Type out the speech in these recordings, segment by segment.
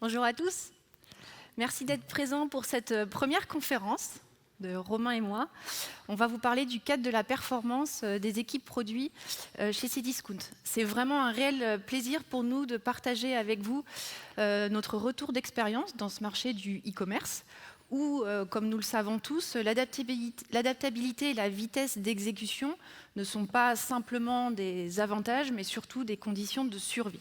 Bonjour à tous. Merci d'être présents pour cette première conférence de Romain et moi. On va vous parler du cadre de la performance des équipes produits chez Cdiscount. C'est vraiment un réel plaisir pour nous de partager avec vous notre retour d'expérience dans ce marché du e-commerce où, comme nous le savons tous, l'adaptabilité et la vitesse d'exécution ne sont pas simplement des avantages, mais surtout des conditions de survie.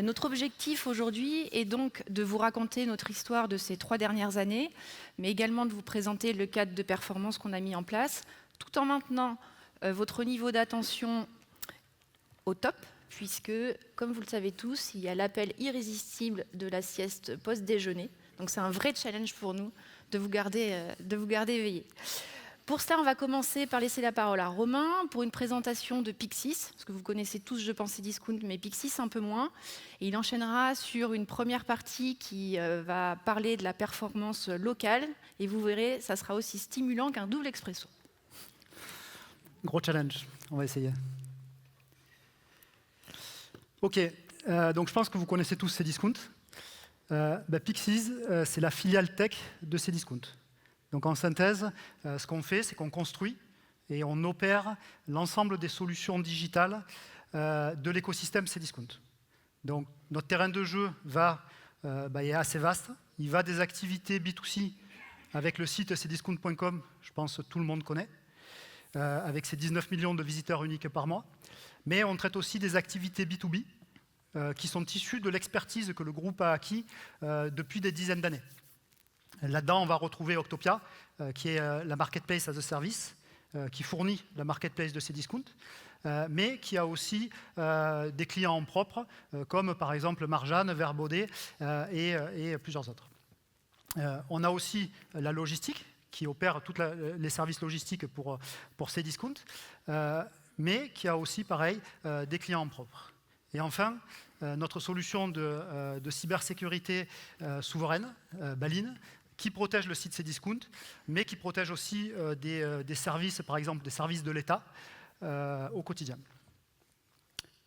Notre objectif aujourd'hui est donc de vous raconter notre histoire de ces 3 dernières années, mais également de vous présenter le cadre de performance qu'on a mis en place, tout en maintenant votre niveau d'attention au top, puisque, comme vous le savez tous, il y a l'appel irrésistible de la sieste post-déjeuner. Donc c'est un vrai challenge pour nous de vous garder éveillés. Pour cela, on va commencer par laisser la parole à Romain pour une présentation de Pixis, parce que vous connaissez tous, je pense, Cdiscount, mais Pixis un peu moins. Et il enchaînera sur une première partie qui va parler de la performance locale. Et vous verrez, ça sera aussi stimulant qu'un double expresso. Gros challenge, on va essayer. Ok, donc je pense que vous connaissez tous Cdiscount. Pixis, c'est la filiale tech de Cdiscount. Donc en synthèse, ce qu'on fait, c'est qu'on construit et on opère l'ensemble des solutions digitales de l'écosystème Cdiscount. Donc notre terrain de jeu est assez vaste. Il va des activités B2C avec le site cdiscount.com, je pense que tout le monde connaît, avec ses 19 millions de visiteurs uniques par mois. Mais on traite aussi des activités B2B qui sont issues de l'expertise que le groupe a acquis depuis des dizaines d'années. Là-dedans, on va retrouver Octopia, qui est la marketplace as a service, qui fournit la marketplace de Cdiscount, mais qui a aussi des clients en propre, comme par exemple Marjane, Verbaudet et plusieurs autres. On a aussi la logistique, qui opère tous les services logistiques pour Cdiscount, mais qui a aussi, pareil, des clients en propre. Et enfin, notre solution de cybersécurité souveraine, Baline, qui protège le site Cdiscount, mais qui protège aussi des services, par exemple des services de l'État, au quotidien.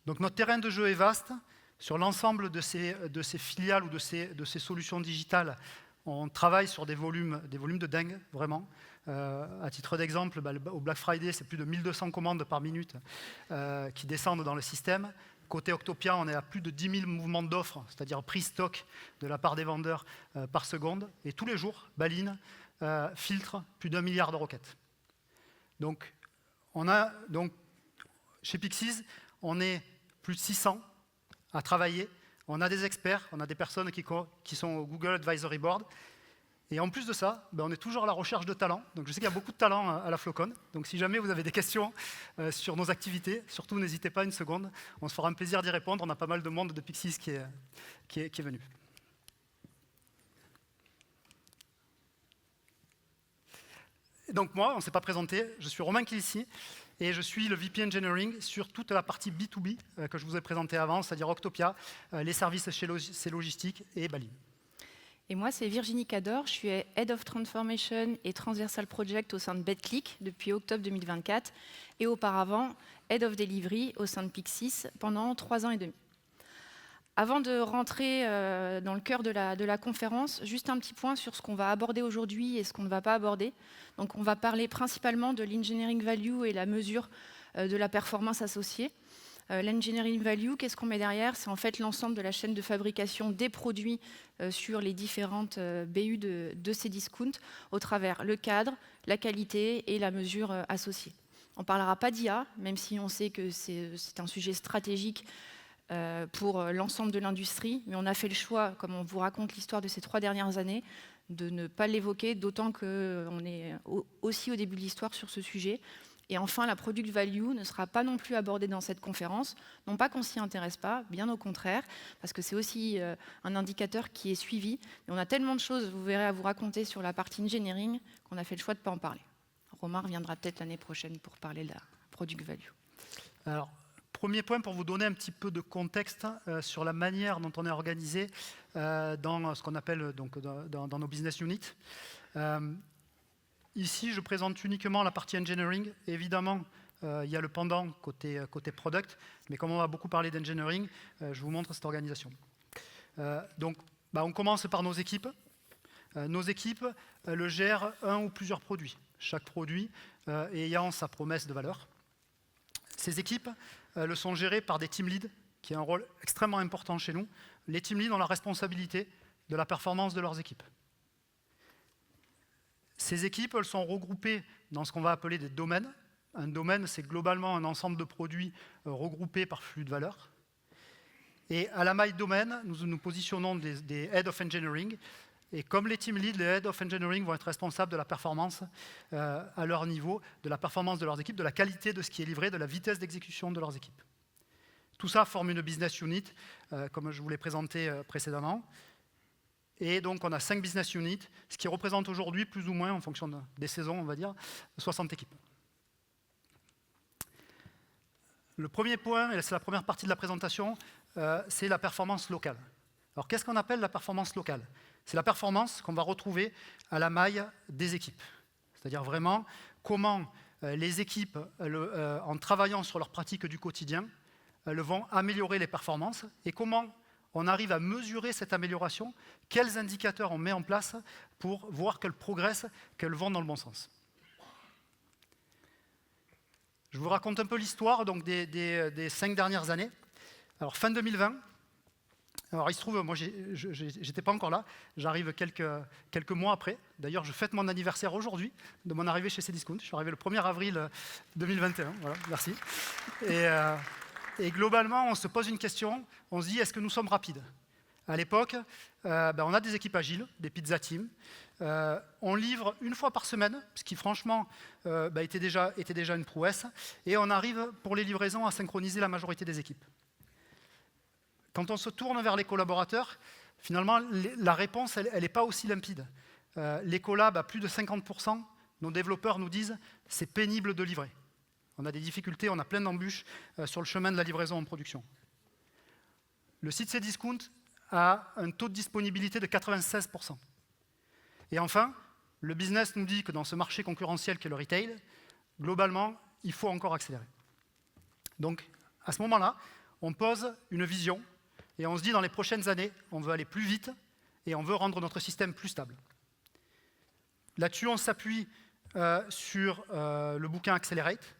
Donc notre terrain de jeu est vaste. Sur l'ensemble de ces filiales ou de ces solutions digitales, on travaille sur des volumes de dingue, vraiment. À titre d'exemple, au Black Friday, c'est plus de 1200 commandes par minute qui descendent dans le système. Côté Octopia, on est à plus de 10 000 mouvements d'offres, c'est-à-dire prix stock de la part des vendeurs par seconde. Et tous les jours, Baline filtre plus d'1 milliard de requêtes. Donc, chez Pixis, on est plus de 600 à travailler. On a des experts, on a des personnes qui sont au Google Advisory Board. Et en plus de ça, on est toujours à la recherche de talents. Donc je sais qu'il y a beaucoup de talents à la Flocon. Donc si jamais vous avez des questions sur nos activités, surtout n'hésitez pas une seconde. On se fera un plaisir d'y répondre. On a pas mal de monde de Pixis qui est venu. Donc moi, on ne s'est pas présenté. Je suis Romain Kilsy et je suis le VP Engineering sur toute la partie B2B que je vous ai présentée avant, c'est-à-dire Octopia, les services chez Logistique et Baline. Et moi, c'est Virginie Cador, je suis Head of Transformation et Transversal Project au sein de BetClick depuis octobre 2024 et auparavant Head of Delivery au sein de Pixis pendant 3 ans et demi. Avant de rentrer dans le cœur de la conférence, juste un petit point sur ce qu'on va aborder aujourd'hui et ce qu'on ne va pas aborder. Donc on va parler principalement de l'engineering value et la mesure de la performance associée. L'engineering value, qu'est-ce qu'on met derrière? C'est en fait l'ensemble de la chaîne de fabrication des produits sur les différentes BU de Cdiscount au travers le cadre, la qualité et la mesure associée. On ne parlera pas d'IA, même si on sait que c'est un sujet stratégique pour l'ensemble de l'industrie, mais on a fait le choix, comme on vous raconte l'histoire de ces 3 dernières années, de ne pas l'évoquer, d'autant qu'on est aussi au début de l'histoire sur ce sujet. Et enfin, la product value ne sera pas non plus abordée dans cette conférence. Non pas qu'on ne s'y intéresse pas, bien au contraire, parce que c'est aussi un indicateur qui est suivi. Et on a tellement de choses, vous verrez, à vous raconter sur la partie engineering qu'on a fait le choix de ne pas en parler. Romain reviendra peut-être l'année prochaine pour parler de la product value. Alors, premier point pour vous donner un petit peu de contexte sur la manière dont on est organisé dans ce qu'on appelle donc, dans nos business units. Ici, je présente uniquement la partie engineering. Évidemment, il y a le pendant côté product, mais comme on va beaucoup parler d'engineering, je vous montre cette organisation. Donc, On commence par nos équipes. Nos équipes le gèrent un ou plusieurs produits, chaque produit ayant sa promesse de valeur. Ces équipes le sont gérées par des team leads, qui ont un rôle extrêmement important chez nous. Les team leads ont la responsabilité de la performance de leurs équipes. Ces équipes, elles sont regroupées dans ce qu'on va appeler des domaines. Un domaine, c'est globalement un ensemble de produits regroupés par flux de valeur. Et à la maille domaine, nous nous positionnons des Head of Engineering. Et comme les team leads, les Head of Engineering vont être responsables de la performance à leur niveau, de la performance de leurs équipes, de la qualité de ce qui est livré, de la vitesse d'exécution de leurs équipes. Tout ça forme une business unit, comme je vous l'ai présenté précédemment. Et donc, on a 5 business units, ce qui représente aujourd'hui, plus ou moins, en fonction des saisons, on va dire, 60 équipes. Le premier point, et c'est la première partie de la présentation, c'est la performance locale. Alors, qu'est-ce qu'on appelle la performance locale? C'est la performance qu'on va retrouver à la maille des équipes. C'est-à-dire vraiment comment les équipes, en travaillant sur leurs pratiques du quotidien, elles vont améliorer les performances et comment on arrive à mesurer cette amélioration, quels indicateurs on met en place pour voir qu'elles progressent, qu'elles vont dans le bon sens. Je vous raconte un peu l'histoire des 5 dernières années. Alors, fin 2020, alors il se trouve, moi j'étais pas encore là, j'arrive quelques mois après. D'ailleurs, je fête mon anniversaire aujourd'hui de mon arrivée chez Cdiscount. Je suis arrivé le 1er avril 2021, voilà, merci. Et globalement, on se pose une question, on se dit, est-ce que nous sommes rapides? À l'époque, on a des équipes agiles, des pizza teams. On livre une fois par semaine, ce qui franchement était déjà une prouesse. Et on arrive pour les livraisons à synchroniser la majorité des équipes. Quand on se tourne vers les collaborateurs, finalement, la réponse, elle n'est pas aussi limpide. Les collabs, plus de 50%, nos développeurs nous disent « c'est pénible de livrer ». On a des difficultés, on a plein d'embûches sur le chemin de la livraison en production. Le site Cdiscount a un taux de disponibilité de 96%. Et enfin, le business nous dit que dans ce marché concurrentiel qu'est le retail, globalement, il faut encore accélérer. Donc, à ce moment-là, on pose une vision et on se dit dans les prochaines années, on veut aller plus vite et on veut rendre notre système plus stable. Là-dessus, on s'appuie sur le bouquin Accelerate.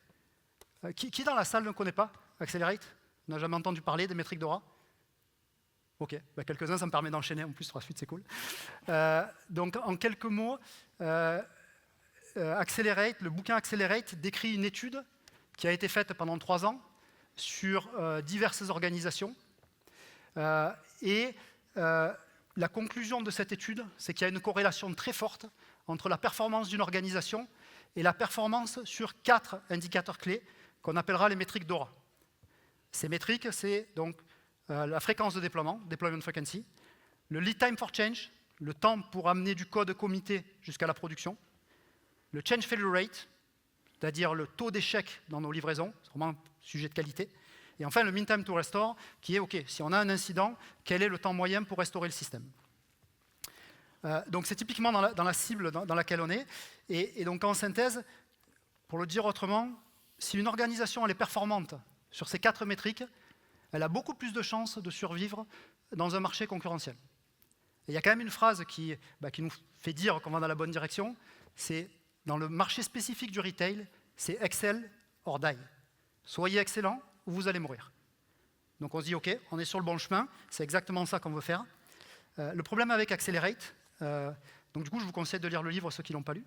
Qui dans la salle ne connaît pas Accelerate? On n'a jamais entendu parler des métriques DORA? Ok, quelques-uns, ça me permet d'enchaîner en plus sur la suite, c'est cool. Donc en quelques mots, Accelerate, le bouquin Accelerate décrit une étude qui a été faite pendant 3 ans sur diverses organisations. La conclusion de cette étude, c'est qu'il y a une corrélation très forte entre la performance d'une organisation et la performance sur 4 indicateurs clés qu'on appellera les métriques DORA. Ces métriques, c'est donc la fréquence de déploiement, deployment frequency, le lead time for change, le temps pour amener du code comité jusqu'à la production, le change failure rate, c'est-à-dire le taux d'échec dans nos livraisons, c'est vraiment un sujet de qualité, et enfin le mean time to restore, qui est, OK, si on a un incident, quel est le temps moyen pour restaurer le système? Donc c'est typiquement dans la cible dans laquelle on est, et donc en synthèse, pour le dire autrement, si une organisation elle est performante sur ces 4 métriques, elle a beaucoup plus de chances de survivre dans un marché concurrentiel. Et il y a quand même une phrase qui nous fait dire qu'on va dans la bonne direction, c'est dans le marché spécifique du retail, c'est excel or die. Soyez excellent ou vous allez mourir. Donc on se dit, OK, on est sur le bon chemin, c'est exactement ça qu'on veut faire. Le problème avec Accelerate, donc du coup je vous conseille de lire le livre, ceux qui ne l'ont pas lu,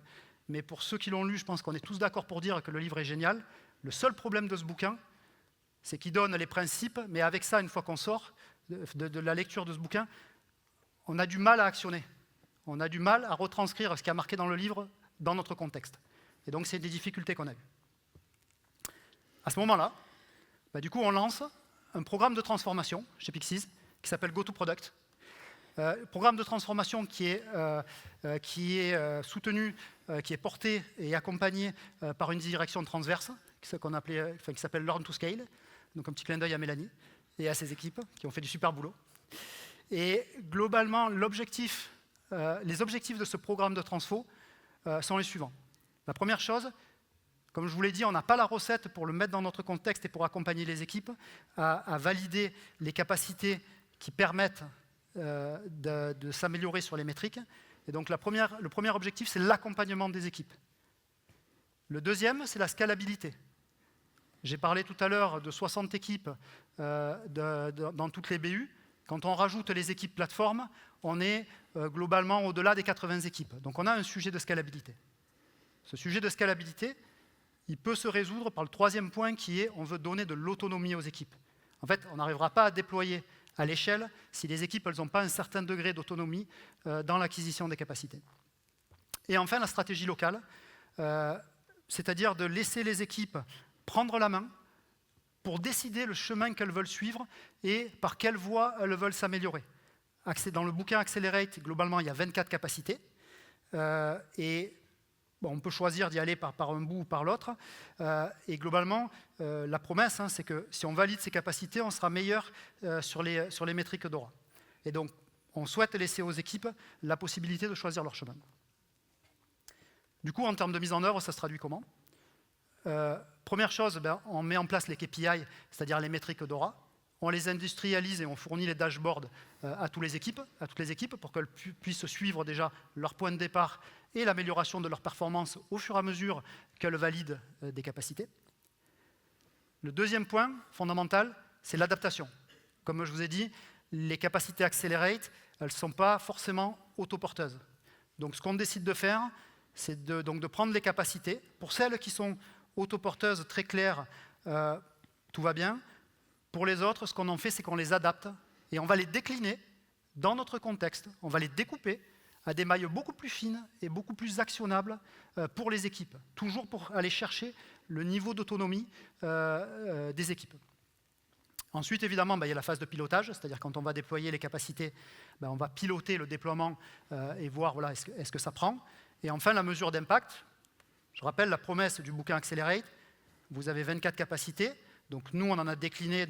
mais pour ceux qui l'ont lu, je pense qu'on est tous d'accord pour dire que le livre est génial. Le seul problème de ce bouquin, c'est qu'il donne les principes, mais avec ça, une fois qu'on sort de la lecture de ce bouquin, on a du mal à actionner. On a du mal à retranscrire ce qui est marqué dans le livre dans notre contexte. Et donc, c'est des difficultés qu'on a eues. À ce moment-là, du coup, on lance un programme de transformation chez Pixies qui s'appelle GoToProduct. Programme de transformation qui est soutenu, qui est porté et accompagné par une direction transverse qui s'appelle Learn to Scale. Donc un petit clin d'œil à Mélanie et à ses équipes qui ont fait du super boulot. Et globalement, les objectifs de ce programme de transfo sont les suivants. La première chose, comme je vous l'ai dit, on n'a pas la recette pour le mettre dans notre contexte et pour accompagner les équipes à valider les capacités qui permettent de s'améliorer sur les métriques. Et donc le premier objectif, c'est l'accompagnement des équipes. Le deuxième, c'est la scalabilité. J'ai parlé tout à l'heure de 60 équipes dans toutes les BU. Quand on rajoute les équipes plateformes, on est globalement au-delà des 80 équipes. Donc on a un sujet de scalabilité. Ce sujet de scalabilité, il peut se résoudre par le troisième point qui est on veut donner de l'autonomie aux équipes. En fait, on n'arrivera pas à déployer à l'échelle si les équipes n'ont pas un certain degré d'autonomie dans l'acquisition des capacités. Et enfin, la stratégie locale, c'est-à-dire de laisser les équipes prendre la main pour décider le chemin qu'elles veulent suivre et par quelle voie elles veulent s'améliorer. Dans le bouquin Accelerate, globalement, il y a 24 capacités. Et on peut choisir d'y aller par un bout ou par l'autre. Et globalement, la promesse, c'est que si on valide ces capacités, on sera meilleur sur les métriques DORA. Et donc, on souhaite laisser aux équipes la possibilité de choisir leur chemin. Du coup, en termes de mise en œuvre, ça se traduit comment ? Première chose, on met en place les KPI, c'est-à-dire les métriques DORA. On les industrialise et on fournit les dashboards à toutes les équipes pour qu'elles puissent suivre déjà leur point de départ et l'amélioration de leur performance au fur et à mesure qu'elles valident des capacités. Le deuxième point fondamental, c'est l'adaptation. Comme je vous ai dit, les capacités Accelerate, elles ne sont pas forcément autoporteuses. Donc ce qu'on décide de faire, c'est de prendre les capacités. Pour celles qui sont autoporteuses très claires, tout va bien. Pour les autres, ce qu'on en fait, c'est qu'on les adapte et on va les décliner dans notre contexte. On va les découper à des mailles beaucoup plus fines et beaucoup plus actionnables pour les équipes. Toujours pour aller chercher le niveau d'autonomie des équipes. Ensuite, évidemment, il y a la phase de pilotage, c'est-à-dire quand on va déployer les capacités, on va piloter le déploiement et voir voilà, est-ce que ça prend. Et enfin, la mesure d'impact. Je rappelle la promesse du bouquin Accelerate. Vous avez 24 capacités. Donc nous, on en a décliné,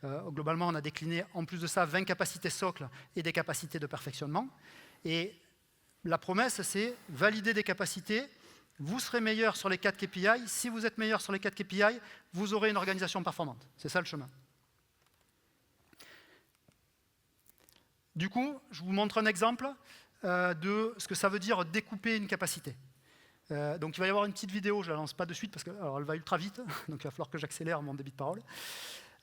globalement, on a décliné en plus de ça 20 capacités socles et des capacités de perfectionnement. Et la promesse, c'est valider des capacités. Vous serez meilleur sur les 4 KPI. Si vous êtes meilleur sur les 4 KPI, vous aurez une organisation performante. C'est ça le chemin. Du coup, je vous montre un exemple de ce que ça veut dire découper une capacité. Donc il va y avoir une petite vidéo, je ne la lance pas de suite parce qu'elle va ultra vite, donc il va falloir que j'accélère mon débit de parole.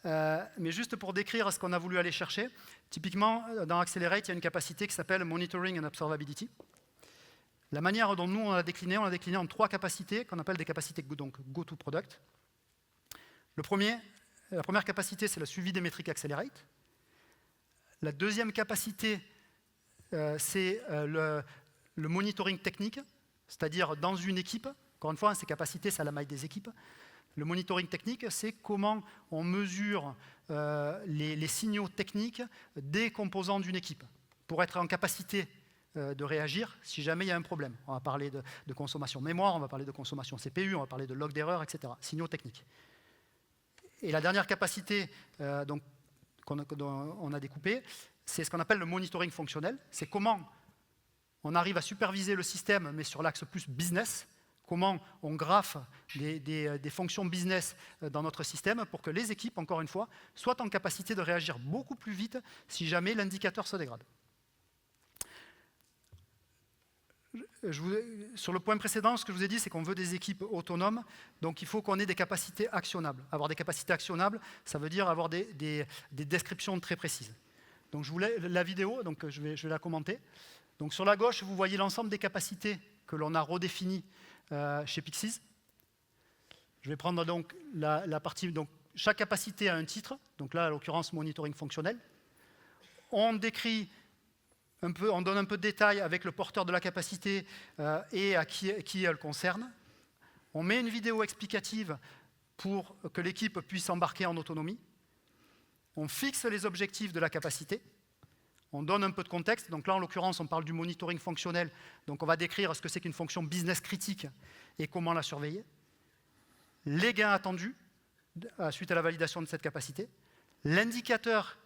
Mais juste pour décrire ce qu'on a voulu aller chercher, typiquement dans Accelerate, il y a une capacité qui s'appelle Monitoring and Observability. La manière dont nous on l'a décliné en 3 capacités qu'on appelle des capacités go-to-product. La première capacité, c'est le suivi des métriques Accelerate. La deuxième capacité, c'est le monitoring technique, c'est-à-dire dans une équipe. Encore une fois, ces capacités, c'est à la maille des équipes. Le monitoring technique, c'est comment on mesure les signaux techniques des composants d'une équipe pour être en capacité de réagir si jamais il y a un problème. On va parler de consommation mémoire, on va parler de consommation CPU, on va parler de log d'erreur, etc. Signaux techniques. Et la dernière capacité qu'on a découpée, c'est ce qu'on appelle le monitoring fonctionnel. C'est comment on arrive à superviser le système, mais sur l'axe plus business. Comment on graffe des fonctions business dans notre système pour que les équipes, encore une fois, soient en capacité de réagir beaucoup plus vite si jamais l'indicateur se dégrade. Sur le point précédent, ce que je vous ai dit, c'est qu'on veut des équipes autonomes, donc il faut qu'on ait des capacités actionnables. Avoir des capacités actionnables, ça veut dire avoir des descriptions très précises. Donc je voulais la vidéo, donc je vais la commenter. Donc sur la gauche, vous voyez l'ensemble des capacités que l'on a redéfinies chez Pixiz. Je vais prendre donc la partie. Donc chaque capacité a un titre. Donc là, en l'occurrence, monitoring fonctionnel. On décrit un peu, on donne un peu de détails avec le porteur de la capacité et à qui elle concerne. On met une vidéo explicative pour que l'équipe puisse embarquer en autonomie. On fixe les objectifs de la capacité. On donne un peu de contexte. Donc là, en l'occurrence, on parle du monitoring fonctionnel. Donc on va décrire ce que c'est qu'une fonction business critique et comment la surveiller. Les gains attendus suite à la validation de cette capacité. L'indicateur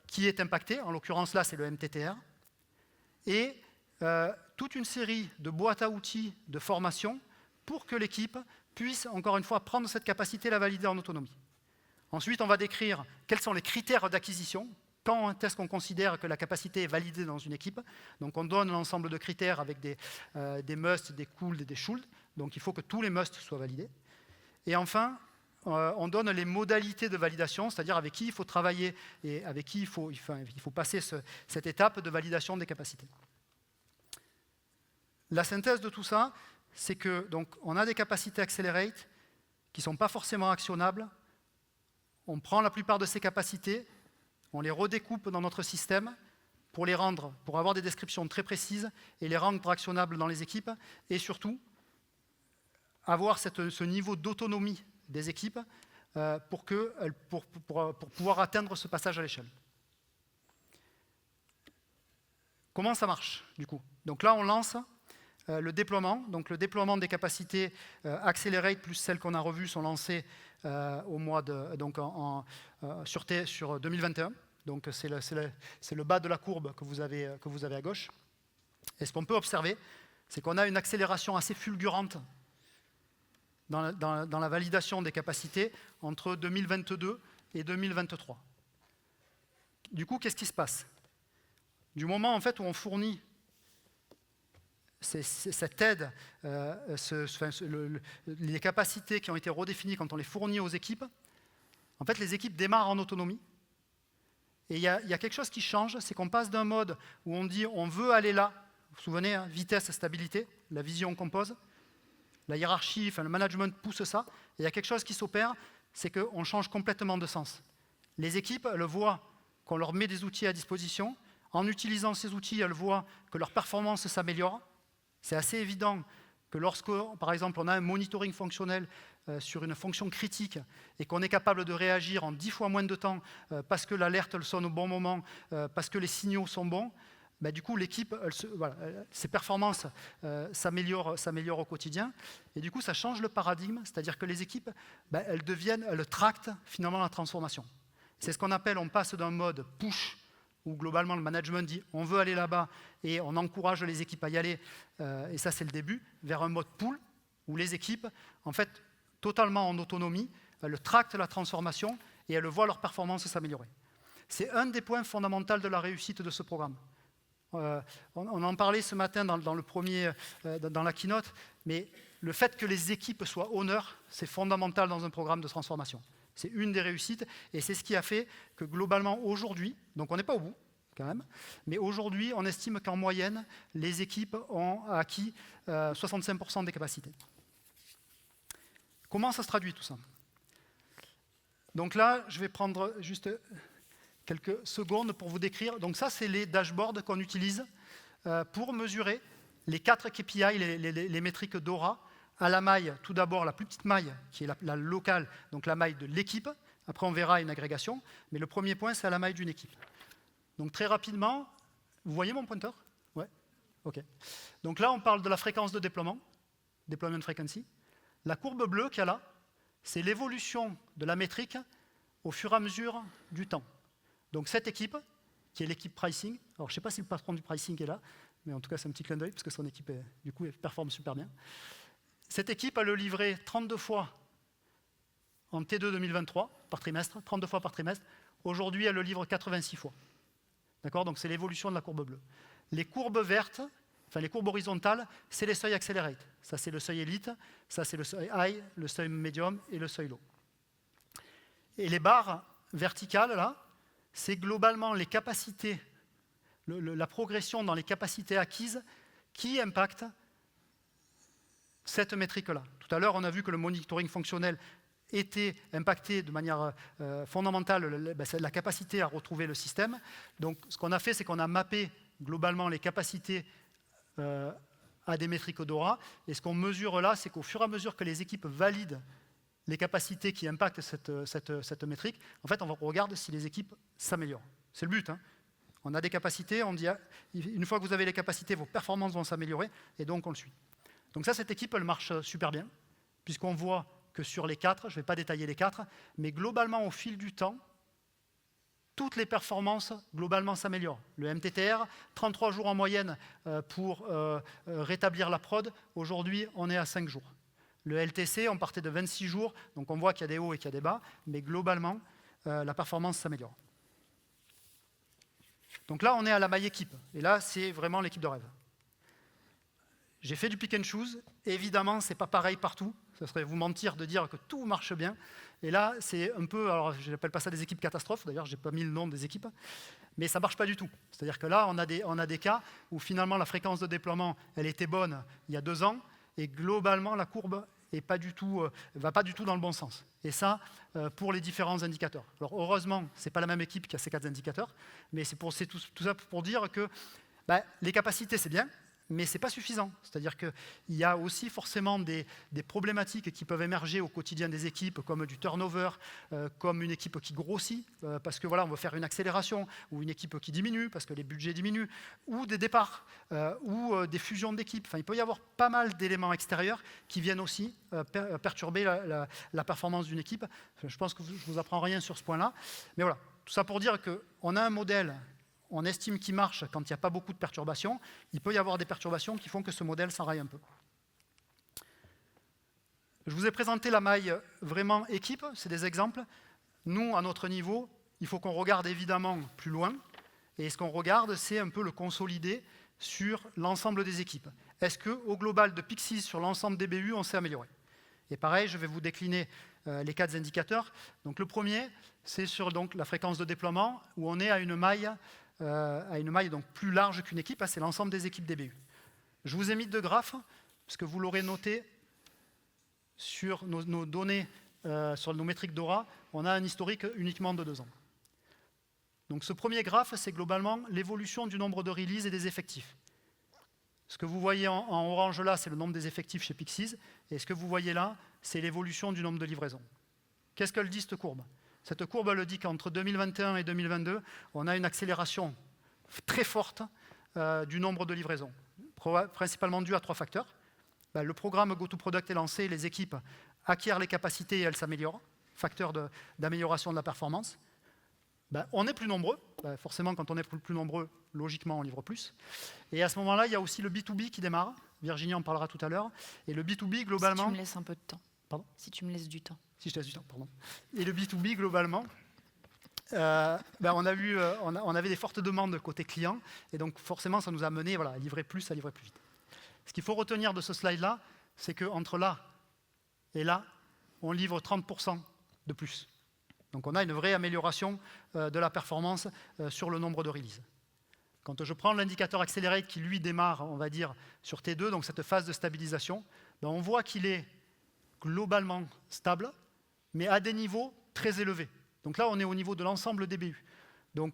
qui est impacté, en l'occurrence là, c'est le MTTR. Et toute une série de boîtes à outils de formation pour que l'équipe puisse, encore une fois, prendre cette capacité et la valider en autonomie. Ensuite, on va décrire quels sont les critères d'acquisition. quand est-ce qu'on considère que la capacité est validée dans une équipe. Donc on donne l'ensemble de critères avec des must, des cooled et des should. Donc il faut que tous les must soient validés. Et enfin, on donne les modalités de validation, c'est-à-dire avec qui il faut travailler et avec qui il faut passer cette étape de validation des capacités. La synthèse de tout ça, c'est que donc, on a des capacités accelerate qui ne sont pas forcément actionnables. On prend la plupart de ces capacités, on les redécoupe dans notre système pour avoir des descriptions très précises et les rendre actionnables dans les équipes, et surtout avoir ce niveau d'autonomie des équipes pour pouvoir atteindre ce passage à l'échelle. Comment ça marche, du coup? Donc là, on lance le déploiement. Donc le déploiement des capacités Accelerate plus celles qu'on a revues sont lancées sur 2021. Donc c'est le bas de la courbe que vous avez à gauche. Et ce qu'on peut observer, c'est qu'on a une accélération assez fulgurante dans la validation des capacités entre 2022 et 2023. Du coup, qu'est-ce qui se passe? Du moment en fait, où on fournit cette aide, les capacités qui ont été redéfinies quand on les fournit aux équipes, en fait, les équipes démarrent en autonomie. Et il y a quelque chose qui change, c'est qu'on passe d'un mode où on dit on veut aller là, vous vous souvenez, hein, vitesse, stabilité, la vision qu'on pose, la hiérarchie, le management pousse ça, et il y a quelque chose qui s'opère, c'est qu'on change complètement de sens. Les équipes, elles voient qu'on leur met des outils à disposition, en utilisant ces outils, elles voient que leur performance s'améliore. C'est assez évident que lorsque, par exemple, on a un monitoring fonctionnel sur une fonction critique et qu'on est capable de réagir en 10 fois moins de temps parce que l'alerte sonne au bon moment, parce que les signaux sont bons, du coup, l'équipe, ses performances s'améliorent au quotidien. Et du coup, ça change le paradigme, c'est-à-dire que les équipes, elles tractent finalement la transformation. C'est ce qu'on appelle, on passe d'un mode push, où globalement le management dit on veut aller là-bas et on encourage les équipes à y aller, et ça c'est le début, vers un mode pull, où les équipes, en fait, totalement en autonomie, elles tractent la transformation et elles voient leur performance s'améliorer. C'est un des points fondamentaux de la réussite de ce programme. On en parlait ce matin dans la keynote, mais le fait que les équipes soient honneurs, c'est fondamental dans un programme de transformation. C'est une des réussites, et c'est ce qui a fait que globalement aujourd'hui, donc on n'est pas au bout quand même, mais aujourd'hui on estime qu'en moyenne, les équipes ont acquis 65% des capacités. Comment ça se traduit tout ça? Donc là, je vais prendre juste quelques secondes pour vous décrire. Donc ça, c'est les dashboards qu'on utilise pour mesurer les 4 KPI, les métriques DORA, à la maille, tout d'abord la plus petite maille, qui est la locale, donc la maille de l'équipe. Après, on verra une agrégation. Mais le premier point, c'est à la maille d'une équipe. Donc très rapidement, vous voyez mon pointeur? Ouais. OK. Donc là, on parle de la fréquence de déploiement, deployment frequency. La courbe bleue qu'il y a là, c'est l'évolution de la métrique au fur et à mesure du temps. Donc cette équipe, qui est l'équipe pricing, alors je ne sais pas si le patron du pricing est là, mais en tout cas c'est un petit clin d'œil, parce que son équipe, du coup, elle performe super bien. Cette équipe a le livré 32 fois en T2 2023, par trimestre, 32 fois par trimestre. Aujourd'hui, elle le livre 86 fois. D'accord? Donc c'est l'évolution de la courbe bleue. Les courbes vertes, enfin les courbes horizontales, c'est les seuils accelerate. Ça, c'est le seuil élite, ça, c'est le seuil high, le seuil medium et le seuil low. Et les barres verticales, là, c'est globalement les capacités, la progression dans les capacités acquises qui impactent cette métrique-là. Tout à l'heure, on a vu que le monitoring fonctionnel était impacté de manière fondamentale la capacité à retrouver le système. Donc, ce qu'on a fait, c'est qu'on a mappé globalement les capacités à des métriques DORA. Et ce qu'on mesure là, c'est qu'au fur et à mesure que les équipes valident les capacités qui impactent cette métrique, en fait, on regarde si les équipes s'améliorent. C'est le but. Hein. On a des capacités, on dit, une fois que vous avez les capacités, vos performances vont s'améliorer, et donc on le suit. Donc ça, cette équipe, elle marche super bien, puisqu'on voit que sur les 4, je ne vais pas détailler les 4, mais globalement, au fil du temps, toutes les performances, globalement, s'améliorent. Le MTTR, 33 jours en moyenne pour rétablir la prod. Aujourd'hui, on est à 5 jours. Le LTC, on partait de 26 jours, donc on voit qu'il y a des hauts et qu'il y a des bas, mais globalement, la performance s'améliore. Donc là, on est à la maille équipe. Et là, c'est vraiment l'équipe de rêve. J'ai fait du pick and choose. Évidemment, ce n'est pas pareil partout. Ce serait vous mentir de dire que tout marche bien. Et là, c'est un peu, alors je n'appelle pas ça des équipes catastrophes, d'ailleurs, je n'ai pas mis le nom des équipes, mais ça ne marche pas du tout. C'est-à-dire que là, on a des cas où finalement la fréquence de déploiement, elle était bonne il y a 2 ans, et globalement, la courbe ne va pas du tout dans le bon sens. Et ça, pour les différents indicateurs. Alors heureusement, ce n'est pas la même équipe qui a ces 4 indicateurs, mais c'est tout ça pour dire que les capacités, c'est bien, mais ce n'est pas suffisant. C'est-à-dire qu'il y a aussi forcément des problématiques qui peuvent émerger au quotidien des équipes, comme du turnover, comme une équipe qui grossit, parce que voilà, on veut faire une accélération, ou une équipe qui diminue, parce que les budgets diminuent, ou des départs, ou des fusions d'équipes. Enfin, il peut y avoir pas mal d'éléments extérieurs qui viennent aussi perturber la performance d'une équipe. Je pense que je ne vous apprends rien sur ce point-là. Mais voilà, tout ça pour dire qu'on a un modèle. On estime qu'il marche quand il n'y a pas beaucoup de perturbations. Il peut y avoir des perturbations qui font que ce modèle s'enraye un peu. Je vous ai présenté la maille vraiment équipe, c'est des exemples. Nous, à notre niveau, il faut qu'on regarde évidemment plus loin. Et ce qu'on regarde, c'est un peu le consolidé sur l'ensemble des équipes. Est-ce qu'au global de Pixis, sur l'ensemble des BU, on s'est amélioré? Et pareil, je vais vous décliner les 4 indicateurs. Donc, le premier, c'est sur la fréquence de déploiement, où on est à une maille donc plus large qu'une équipe, c'est l'ensemble des équipes DBU. Je vous ai mis 2 graphes, parce que vous l'aurez noté sur nos données, sur nos métriques DORA, on a un historique uniquement de 2 ans. Donc ce premier graphe, c'est globalement l'évolution du nombre de releases et des effectifs. Ce que vous voyez en orange là, c'est le nombre des effectifs chez Pixis, et ce que vous voyez là, c'est l'évolution du nombre de livraisons. Qu'est-ce qu'elle dit, cette courbe? Cette courbe, elle dit qu'entre 2021 et 2022, on a une accélération très forte du nombre de livraisons, principalement due à 3 facteurs. Le programme GoToProduct est lancé, les équipes acquièrent les capacités et elles s'améliorent, facteur d'amélioration de la performance. On est plus nombreux, forcément quand on est plus nombreux, logiquement on livre plus. Et à ce moment-là, il y a aussi le B2B qui démarre, Virginie en parlera tout à l'heure, et le B2B globalement... Si tu me laisses un peu de temps. Pardon? Si tu me laisses du temps. Si je te laisse du temps, pardon. Et le B2B, globalement, on avait des fortes demandes côté client, et donc forcément, ça nous a mené à livrer plus vite. Ce qu'il faut retenir de ce slide-là, c'est qu'entre là et là, on livre 30% de plus. Donc on a une vraie amélioration de la performance sur le nombre de releases. Quand je prends l'indicateur Accelerate qui, lui, démarre, on va dire, sur T2, donc cette phase de stabilisation, on voit qu'il est globalement stable, mais à des niveaux très élevés. Donc là, on est au niveau de l'ensemble des BU. Donc,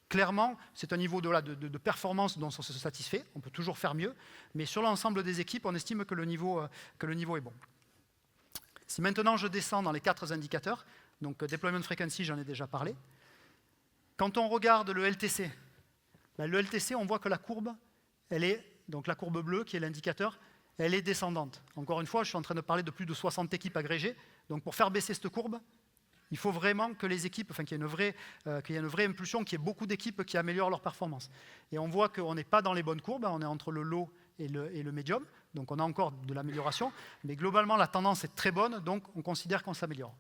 clairement, c'est un niveau de performance dont on se satisfait. On peut toujours faire mieux, mais sur l'ensemble des équipes, on estime que le niveau est bon. Si maintenant je descends dans les 4 indicateurs, donc Deployment Frequency, j'en ai déjà parlé. Quand on regarde le LTC, le LTC, on voit que la courbe, donc la courbe bleue, qui est l'indicateur, elle est descendante. Encore une fois, je suis en train de parler de plus de 60 équipes agrégées. Donc pour faire baisser cette courbe, il faut vraiment que les équipes, qu'il y ait une vraie impulsion, qu'il y ait beaucoup d'équipes qui améliorent leur performance. Et on voit qu'on n'est pas dans les bonnes courbes, on est entre le low et le medium, donc on a encore de l'amélioration, mais globalement la tendance est très bonne, donc on considère qu'on s'améliore.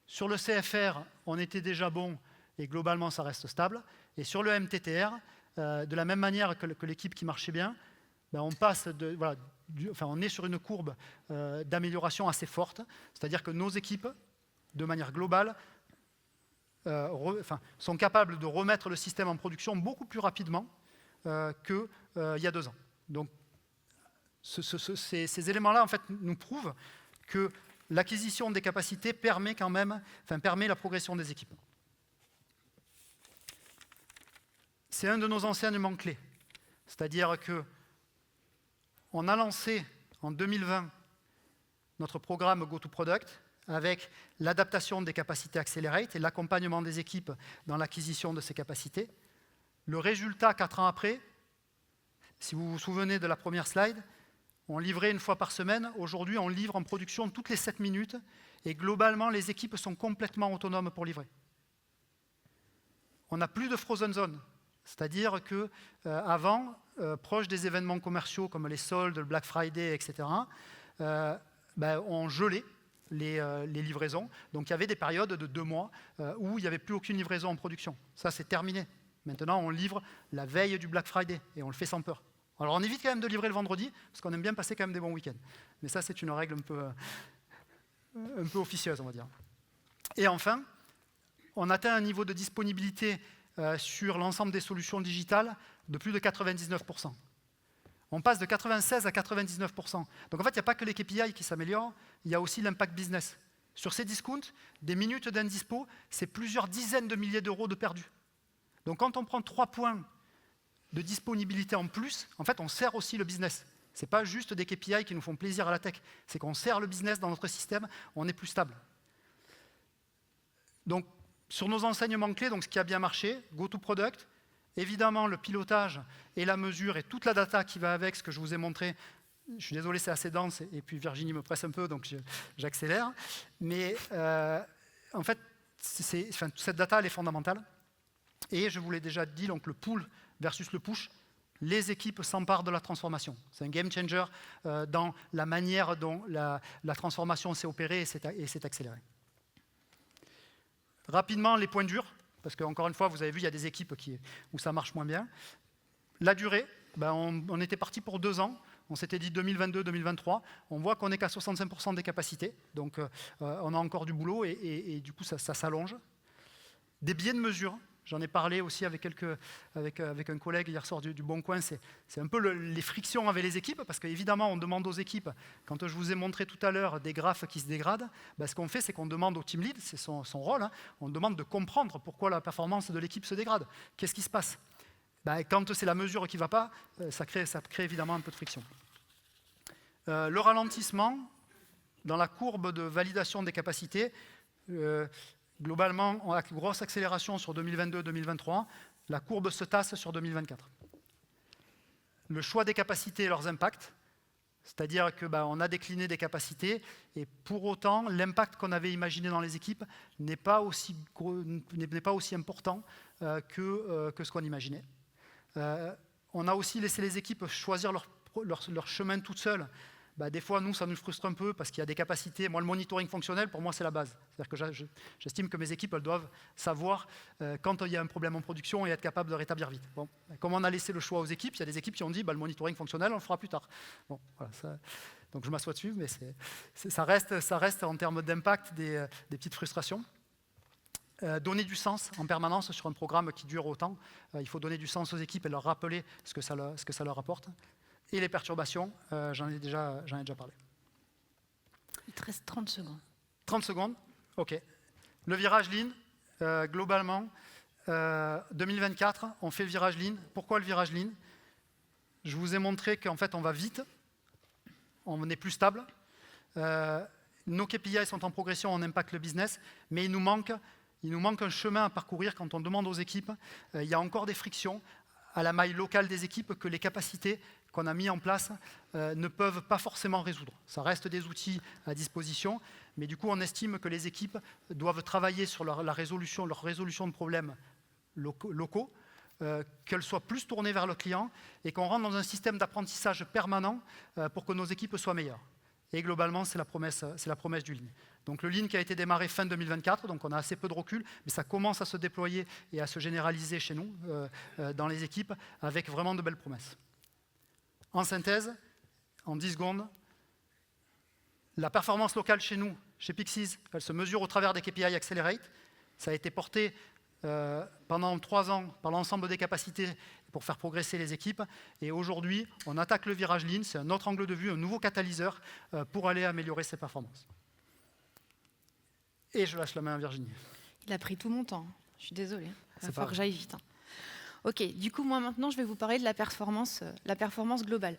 Sur le CFR, on était déjà bon, et globalement ça reste stable. Et sur le MTTR, de la même manière que l'équipe qui marchait bien, on passe on est sur une courbe d'amélioration assez forte, c'est-à-dire que nos équipes, de manière globale, sont capables de remettre le système en production beaucoup plus rapidement qu'il y a 2 ans. Donc, ces éléments-là, en fait, nous prouvent que l'acquisition des capacités permet la progression des équipes. C'est un de nos enseignements clés, c'est-à-dire que on a lancé en 2020 notre programme GoToProduct avec l'adaptation des capacités Accelerate et l'accompagnement des équipes dans l'acquisition de ces capacités. Le résultat, 4 ans après, si vous vous souvenez de la première slide, on livrait 1 fois par semaine. Aujourd'hui, on livre en production toutes les 7 minutes et globalement, les équipes sont complètement autonomes pour livrer. On n'a plus de frozen zone, c'est-à-dire qu'avant, proche des événements commerciaux comme les soldes, le Black Friday, etc., on gelait les livraisons. Donc il y avait des périodes de 2 mois où il n'y avait plus aucune livraison en production. Ça, c'est terminé. Maintenant, on livre la veille du Black Friday et on le fait sans peur. Alors on évite quand même de livrer le vendredi, parce qu'on aime bien passer quand même des bons week-ends. Mais ça, c'est une règle un peu officieuse, on va dire. Et enfin, on atteint un niveau de disponibilité sur l'ensemble des solutions digitales de plus de 99%. On passe de 96 à 99%. Donc en fait, il n'y a pas que les KPI qui s'améliorent, il y a aussi l'impact business. Sur ces discounts, des minutes d'indispo, c'est plusieurs dizaines de milliers d'euros de perdus. Donc quand on prend 3 points de disponibilité en plus, en fait, on sert aussi le business. Ce n'est pas juste des KPI qui nous font plaisir à la tech, c'est qu'on sert le business dans notre système, on est plus stable. Donc, sur nos enseignements clés, donc ce qui a bien marché, go-to-product, évidemment le pilotage et la mesure et toute la data qui va avec, ce que je vous ai montré. Je suis désolé, c'est assez dense, et puis Virginie me presse un peu, donc j'accélère. Mais en fait, cette data, elle est fondamentale. Et je vous l'ai déjà dit, donc le pull versus le push, les équipes s'emparent de la transformation. C'est un game changer dans la manière dont la transformation s'est opérée et s'est accélérée. Rapidement, les points durs, parce qu'encore une fois, vous avez vu, il y a des équipes où ça marche moins bien. La durée, on était parti pour 2 ans. On s'était dit 2022-2023. On voit qu'on n'est qu'à 65% des capacités. Donc, on a encore du boulot et du coup, ça s'allonge. Des biais de mesure. J'en ai parlé aussi avec un collègue hier soir du Bon Coin. C'est un peu les frictions avec les équipes, parce qu'évidemment, on demande aux équipes, quand je vous ai montré tout à l'heure des graphes qui se dégradent, ce qu'on fait, c'est qu'on demande au team lead, c'est son rôle, hein, on demande de comprendre pourquoi la performance de l'équipe se dégrade. Qu'est-ce qui se passe? Quand c'est la mesure qui ne va pas, ça crée évidemment un peu de friction. Le ralentissement, dans la courbe de validation des capacités, globalement, on a une grosse accélération sur 2022-2023. La courbe se tasse sur 2024. Le choix des capacités et leurs impacts, c'est-à-dire qu'on a décliné des capacités et pour autant, l'impact qu'on avait imaginé dans les équipes n'est pas aussi important que ce qu'on imaginait. On a aussi laissé les équipes choisir leur chemin toutes seules. Des fois, nous, ça nous frustre un peu parce qu'il y a des capacités. Moi, le monitoring fonctionnel, pour moi, c'est la base. C'est-à-dire que j'estime que mes équipes, elles doivent savoir quand il y a un problème en production et être capables de rétablir vite. Bon, comme on a laissé le choix aux équipes, il y a des équipes qui ont dit le monitoring fonctionnel, on le fera plus tard. Bon, voilà, donc je m'assois dessus, mais ça reste en termes d'impact des petites frustrations. Donner du sens en permanence sur un programme qui dure autant. Il faut donner du sens aux équipes et leur rappeler ce que ça leur apporte. Et les perturbations, j'en ai déjà parlé. Il te reste 30 secondes. 30 secondes, ok. Le virage lean, globalement, 2024, on fait le virage lean. Pourquoi le virage lean? Je vous ai montré qu'en fait, on va vite, on est plus stable. Nos KPI sont en progression, on impacte le business, mais il nous manque un chemin à parcourir quand on demande aux équipes. Il y a encore des frictions à la maille locale des équipes que les capacités qu'on a mis en place ne peuvent pas forcément résoudre. Ça reste des outils à disposition, mais du coup, on estime que les équipes doivent travailler sur leur résolution de problèmes locaux, qu'elles soient plus tournées vers le client et qu'on rentre dans un système d'apprentissage permanent pour que nos équipes soient meilleures. Et globalement, c'est la promesse du Lean. Donc le Lean qui a été démarré fin 2024, donc on a assez peu de recul, mais ça commence à se déployer et à se généraliser chez nous, dans les équipes, avec vraiment de belles promesses. En synthèse, en 10 secondes, la performance locale chez nous, chez Pixies, elle se mesure au travers des KPI Accelerate. Ça a été porté pendant 3 ans par l'ensemble des capacités pour faire progresser les équipes. Et aujourd'hui, on attaque le virage Lean, c'est un autre angle de vue, un nouveau catalyseur pour aller améliorer ses performances. Et je lâche la main à Virginie. Il a pris tout mon temps. Je suis désolée. Il va falloir que grave. j'aille vite. Ok, du coup, moi maintenant, je vais vous parler de la performance globale.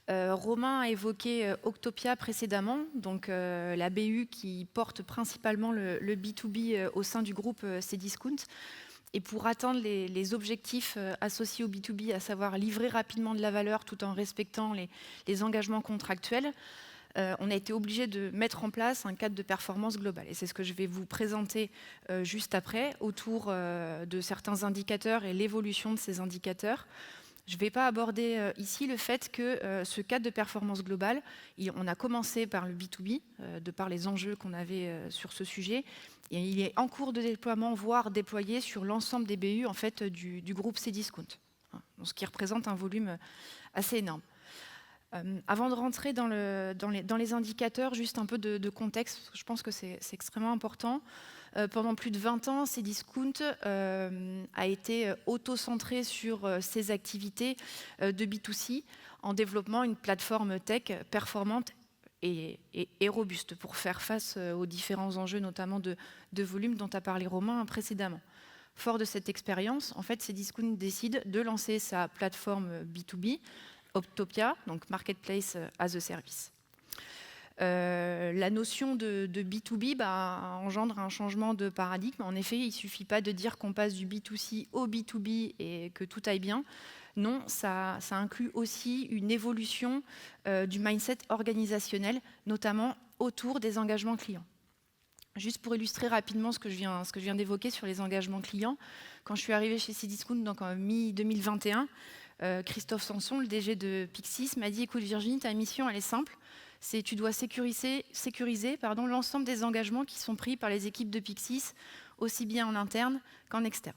Romain a évoqué Octopia précédemment, donc la BU qui porte principalement le B2B au sein du groupe Cdiscount. Et pour atteindre les objectifs associés au B2B, à savoir livrer rapidement de la valeur tout en respectant les engagements contractuels, on a été obligé de mettre en place un cadre de performance globale. Et c'est ce que je vais vous présenter juste après, autour de certains indicateurs et l'évolution de ces indicateurs. Je ne vais pas aborder ici le fait que ce cadre de performance globale, on a commencé par le B2B, de par les enjeux qu'on avait sur ce sujet, et il est en cours de déploiement, voire déployé sur l'ensemble des BU en fait, du groupe Cdiscount, hein, ce qui représente un volume assez énorme. Avant de rentrer dans les indicateurs, juste un peu de contexte, parce que je pense que c'est extrêmement important. Pendant plus de 20 ans, Cdiscount a été auto-centré sur ses activités de B2C en développant une plateforme tech performante et robuste pour faire face aux différents enjeux, notamment de volume dont a parlé Romain précédemment. Fort de cette expérience, en fait, Cdiscount décide de lancer sa plateforme B2B, Octopia, donc Marketplace as a Service. La notion de B2B engendre un changement de paradigme. En effet, il ne suffit pas de dire qu'on passe du B2C au B2B et que tout aille bien. Non, ça inclut aussi une évolution du mindset organisationnel, notamment autour des engagements clients. Juste pour illustrer rapidement ce que je viens d'évoquer sur les engagements clients, quand je suis arrivée chez Cdiscount, donc en mi-2021, Christophe Sanson, le DG de Pixis, m'a dit « Écoute Virginie, ta mission elle est simple, c'est tu dois sécuriser l'ensemble des engagements qui sont pris par les équipes de Pixis, aussi bien en interne qu'en externe. »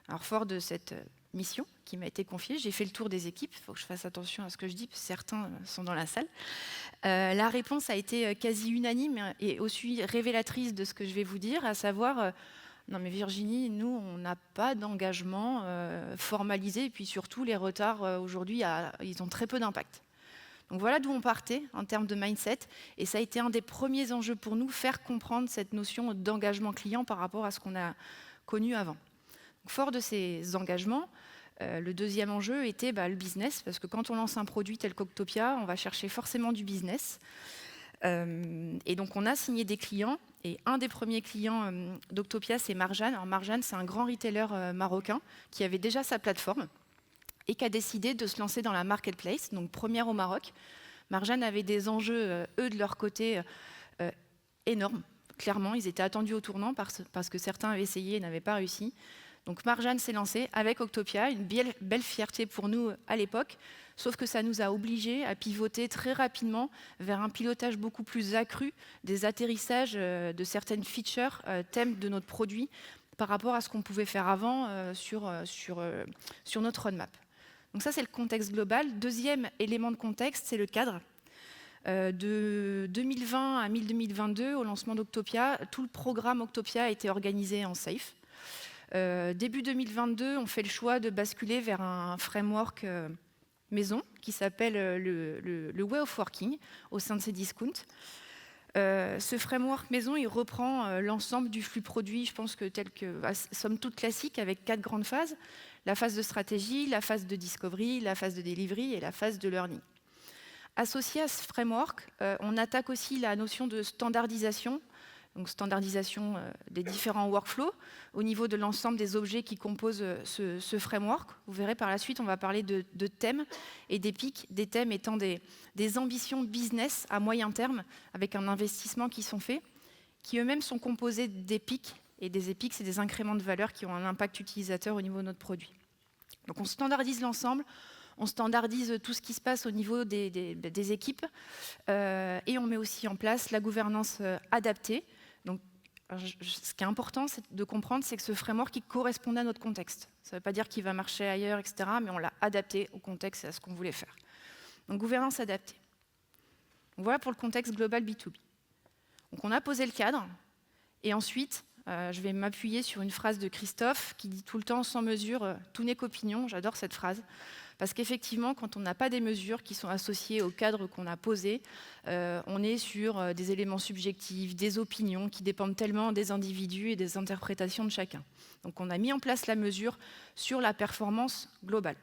Alors fort de cette mission qui m'a été confiée, j'ai fait le tour des équipes, il faut que je fasse attention à ce que je dis, parce que certains sont dans la salle. La réponse a été quasi unanime et aussi révélatrice de ce que je vais vous dire, à savoir non mais Virginie, nous on n'a pas d'engagement formalisé et puis surtout les retards aujourd'hui, ils ont très peu d'impact. Donc voilà d'où on partait en termes de mindset et ça a été un des premiers enjeux pour nous, faire comprendre cette notion d'engagement client par rapport à ce qu'on a connu avant. Donc, fort de ces engagements, le deuxième enjeu était le business, parce que quand on lance un produit tel qu'Octopia, on va chercher forcément du business. Et donc on a signé des clients, et un des premiers clients d'Octopia, c'est Marjane. Alors Marjane, c'est un grand retailer marocain qui avait déjà sa plateforme et qui a décidé de se lancer dans la marketplace, donc première au Maroc. Marjane avait des enjeux, eux, de leur côté, énormes. Clairement, ils étaient attendus au tournant parce que certains avaient essayé et n'avaient pas réussi. Donc Marjane s'est lancée avec Octopia, une belle fierté pour nous à l'époque, sauf que ça nous a obligés à pivoter très rapidement vers un pilotage beaucoup plus accru des atterrissages de certaines features, thèmes de notre produit, par rapport à ce qu'on pouvait faire avant sur notre roadmap. Donc ça, c'est le contexte global. Deuxième élément de contexte, c'est le cadre. De 2020 à 2022, au lancement d'Octopia, tout le programme Octopia a été organisé en safe. Début 2022, on fait le choix de basculer vers un framework maison qui s'appelle le Way of Working au sein de Cdiscount. Ce framework maison, il reprend l'ensemble du flux produit, je pense que tel que somme toute classique, avec 4 grandes phases. La phase de stratégie, la phase de discovery, la phase de delivery et la phase de learning. Associé à ce framework, on attaque aussi la notion de standardisation, donc standardisation des différents workflows au niveau de l'ensemble des objets qui composent ce framework. Vous verrez par la suite, on va parler de thèmes et d'épiques, des thèmes étant des ambitions business à moyen terme avec un investissement qui sont faits, qui eux-mêmes sont composés d'épiques, et des épiques, c'est des incréments de valeur qui ont un impact utilisateur au niveau de notre produit. Donc on standardise l'ensemble, on standardise tout ce qui se passe au niveau des équipes et on met aussi en place la gouvernance adaptée. Donc, ce qui est important de comprendre, c'est que ce framework il correspondait à notre contexte. Ça ne veut pas dire qu'il va marcher ailleurs, etc., mais on l'a adapté au contexte et à ce qu'on voulait faire. Donc, gouvernance adaptée. Donc, voilà pour le contexte global B2B. Donc, on a posé le cadre et ensuite, je vais m'appuyer sur une phrase de Christophe qui dit tout le temps « sans mesure, tout n'est qu'opinion ». J'adore cette phrase. Parce qu'effectivement, quand on n'a pas des mesures qui sont associées au cadre qu'on a posé, on est sur des éléments subjectifs, des opinions qui dépendent tellement des individus et des interprétations de chacun. Donc on a mis en place la mesure sur la performance globale.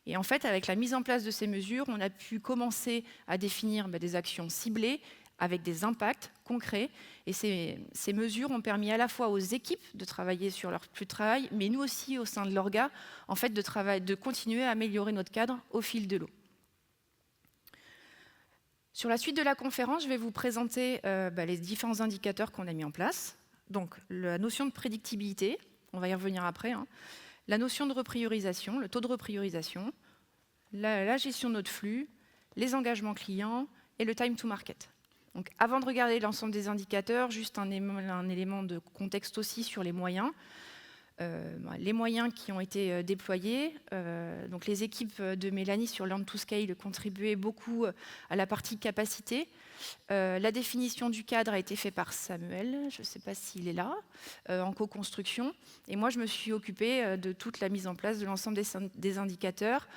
Et en fait, avec la mise en place de ces mesures, on a pu commencer à définir des actions ciblées avec des impacts concrets. Et ces mesures ont permis à la fois aux équipes de travailler sur leur flux de travail, mais nous aussi, au sein de l'orga, en fait, de continuer à améliorer notre cadre au fil de l'eau. Sur la suite de la conférence, je vais vous présenter les différents indicateurs qu'on a mis en place. Donc, la notion de prédictibilité, on va y revenir après, la notion de repriorisation, le taux de repriorisation, la gestion de notre flux, les engagements clients et le time to market. Donc, avant de regarder l'ensemble des indicateurs, juste un élément de contexte aussi sur les moyens. Les moyens qui ont été déployés, donc les équipes de Mélanie sur Learn to Scale contribuaient beaucoup à la partie capacité. La définition du cadre a été faite par Samuel, je ne sais pas s'il est là, en co-construction. Et moi, je me suis occupée de toute la mise en place de l'ensemble des indicateurs,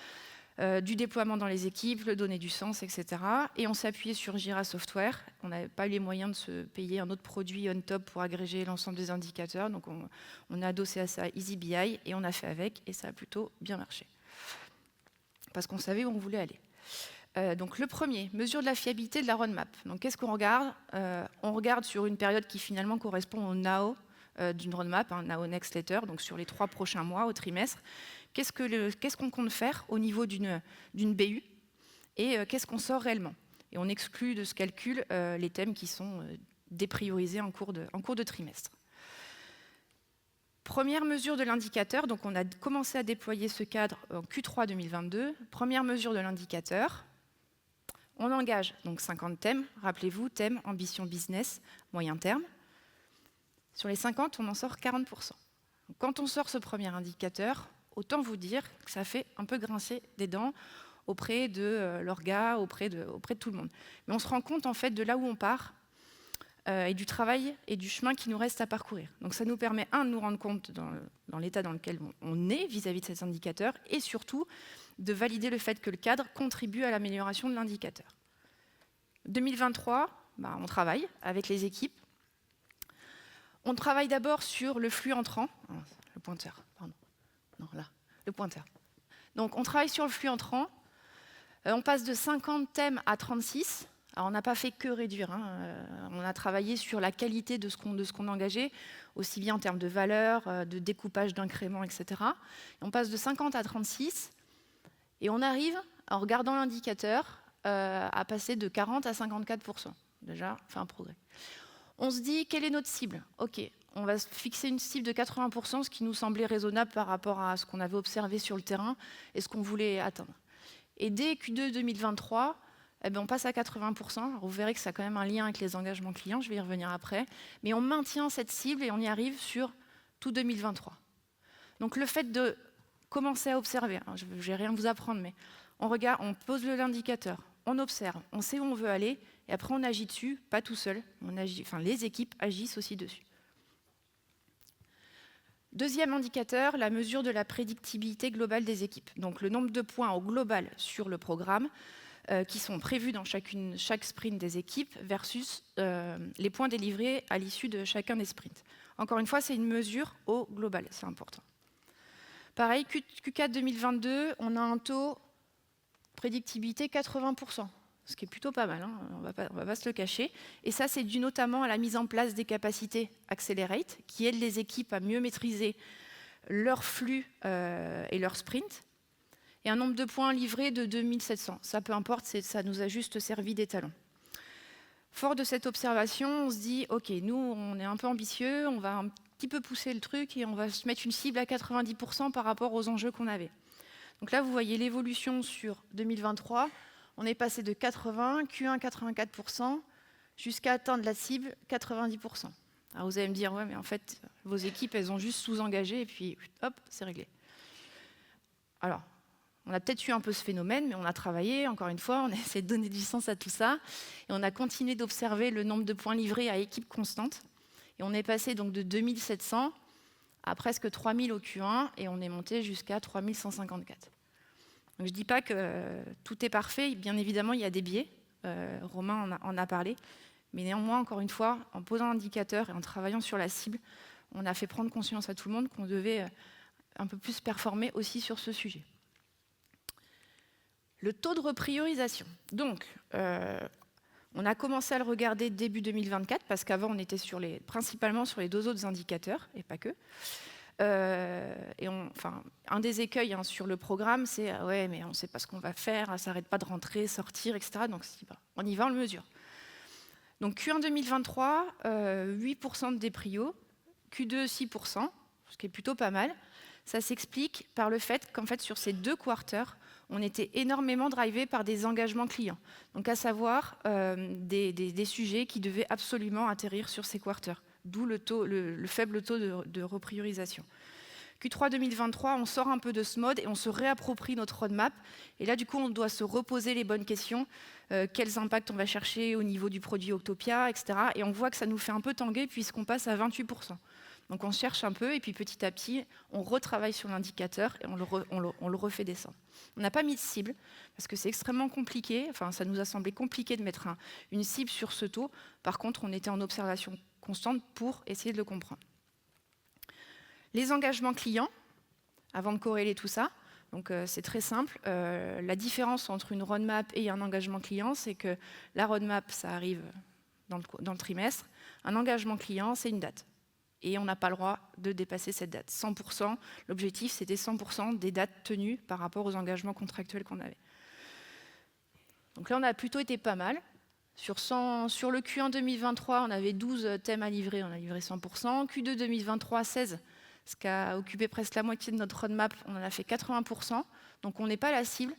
du déploiement dans les équipes, le donner du sens, etc. Et on s'est appuyé sur Jira Software. On n'avait pas eu les moyens de se payer un autre produit on top pour agréger l'ensemble des indicateurs. Donc on a adossé à ça EasyBI et on a fait avec et ça a plutôt bien marché. Parce qu'on savait où on voulait aller. Donc le premier, mesure de la fiabilité de la roadmap. Donc qu'est-ce qu'on regarde? On regarde sur une période qui finalement correspond au NAO d'une roadmap, NAO Next Letter, donc sur les 3 prochains mois au trimestre. Qu'est-ce qu'on compte faire au niveau d'une BU et qu'est-ce qu'on sort réellement. Et on exclut de ce calcul les thèmes qui sont dépriorisés en cours de trimestre. Première mesure de l'indicateur, donc on a commencé à déployer ce cadre en Q3 2022. Première mesure de l'indicateur, on engage donc 50 thèmes. Rappelez-vous, thème, ambition business, moyen terme. Sur les 50, on en sort 40%. Donc, quand on sort ce premier indicateur, autant vous dire que ça fait un peu grincer des dents auprès de l'orga, auprès de tout le monde. Mais on se rend compte en fait de là où on part et du travail et du chemin qui nous reste à parcourir. Donc ça nous permet, de nous rendre compte dans l'état dans lequel on est vis-à-vis de ces indicateurs et surtout de valider le fait que le cadre contribue à l'amélioration de l'indicateur. 2023, on travaille avec les équipes. On travaille d'abord sur le flux entrant. Le pointeur, pardon. Non, là, le pointeur. Donc, on travaille sur le flux entrant. On passe de 50 thèmes à 36. Alors, on n'a pas fait que réduire. On a travaillé sur la qualité de ce qu'on a engagé, aussi bien en termes de valeur, de découpage d'incréments, etc. Et on passe de 50 à 36. Et on arrive, en regardant l'indicateur, à passer de 40 à 54%. Déjà, on fait un progrès. On se dit, quelle est notre cible? OK, on va fixer une cible de 80%, ce qui nous semblait raisonnable par rapport à ce qu'on avait observé sur le terrain et ce qu'on voulait atteindre. Et dès Q2 2023, on passe à 80%. Alors vous verrez que ça a quand même un lien avec les engagements clients, je vais y revenir après. Mais on maintient cette cible et on y arrive sur tout 2023. Donc le fait de commencer à observer, je ne vais rien vous apprendre, mais on regarde, on pose l'indicateur, on observe, on sait où on veut aller, et après on agit dessus, pas tout seul, les équipes agissent aussi dessus. Deuxième indicateur, la mesure de la prédictibilité globale des équipes. Donc le nombre de points au global sur le programme qui sont prévus dans chaque sprint des équipes versus les points délivrés à l'issue de chacun des sprints. Encore une fois, c'est une mesure au global, c'est important. Pareil, Q4 2022, on a un taux prédictibilité 80%. Ce qui est plutôt pas mal, on va pas se le cacher. Et ça, c'est dû notamment à la mise en place des capacités Accelerate, qui aident les équipes à mieux maîtriser leur flux et leur sprint. Et un nombre de points livrés de 2700. Ça, peu importe, ça nous a juste servi d'étalon. Fort de cette observation, on se dit, OK, nous, on est un peu ambitieux, on va un petit peu pousser le truc et on va se mettre une cible à 90% par rapport aux enjeux qu'on avait. Donc là, vous voyez l'évolution sur 2023. On est passé de 80, Q1 84%, jusqu'à atteindre la cible 90%. Alors vous allez me dire, ouais, mais en fait, vos équipes, elles ont juste sous-engagé et puis hop, c'est réglé. Alors, on a peut-être eu un peu ce phénomène, mais on a travaillé, encore une fois, on a essayé de donner du sens à tout ça. Et on a continué d'observer le nombre de points livrés à équipe constante. Et on est passé donc de 2700 à presque 3000 au Q1 et on est monté jusqu'à 3154. Donc, je ne dis pas que tout est parfait, bien évidemment il y a des biais, Romain en a parlé, mais néanmoins, encore une fois, en posant l'indicateur et en travaillant sur la cible, on a fait prendre conscience à tout le monde qu'on devait un peu plus performer aussi sur ce sujet. Le taux de repriorisation. Donc, on a commencé à le regarder début 2024, parce qu'avant on était principalement sur les 2 autres indicateurs, et pas que. Un des écueils sur le programme, c'est ouais, mais on ne sait pas ce qu'on va faire, ça n'arrête pas de rentrer, sortir, etc. Donc on y va, on le mesure. Donc Q1 2023, 8% de déprios, Q2 6%, ce qui est plutôt pas mal. Ça s'explique par le fait qu'en fait, sur ces 2 quarters, on était énormément drivé par des engagements clients. Donc, à savoir des sujets qui devaient absolument atterrir sur ces quarters, d'où le faible taux de repriorisation. Q3 2023, on sort un peu de ce mode et on se réapproprie notre roadmap. Et là, du coup, on doit se reposer les bonnes questions. Quels impacts on va chercher au niveau du produit Octopia, etc. Et on voit que ça nous fait un peu tanguer puisqu'on passe à 28%. Donc on cherche un peu et puis petit à petit, on retravaille sur l'indicateur et on le refait descendre. On n'a pas mis de cible parce que c'est extrêmement compliqué. Enfin, ça nous a semblé compliqué de mettre une cible sur ce taux. Par contre, on était en observation constante pour essayer de le comprendre. Les engagements clients, avant de corréler tout ça, donc c'est très simple. La différence entre une roadmap et un engagement client, c'est que la roadmap, ça arrive dans le trimestre. Un engagement client, c'est une date. Et on n'a pas le droit de dépasser cette date. 100%, l'objectif, c'était 100% des dates tenues par rapport aux engagements contractuels qu'on avait. Donc là, on a plutôt été pas mal. Sur le Q1 2023, on avait 12 thèmes à livrer, on a livré 100%. Q2 2023, 16, ce qui a occupé presque la moitié de notre roadmap, on en a fait 80%. Donc on n'est pas la cible.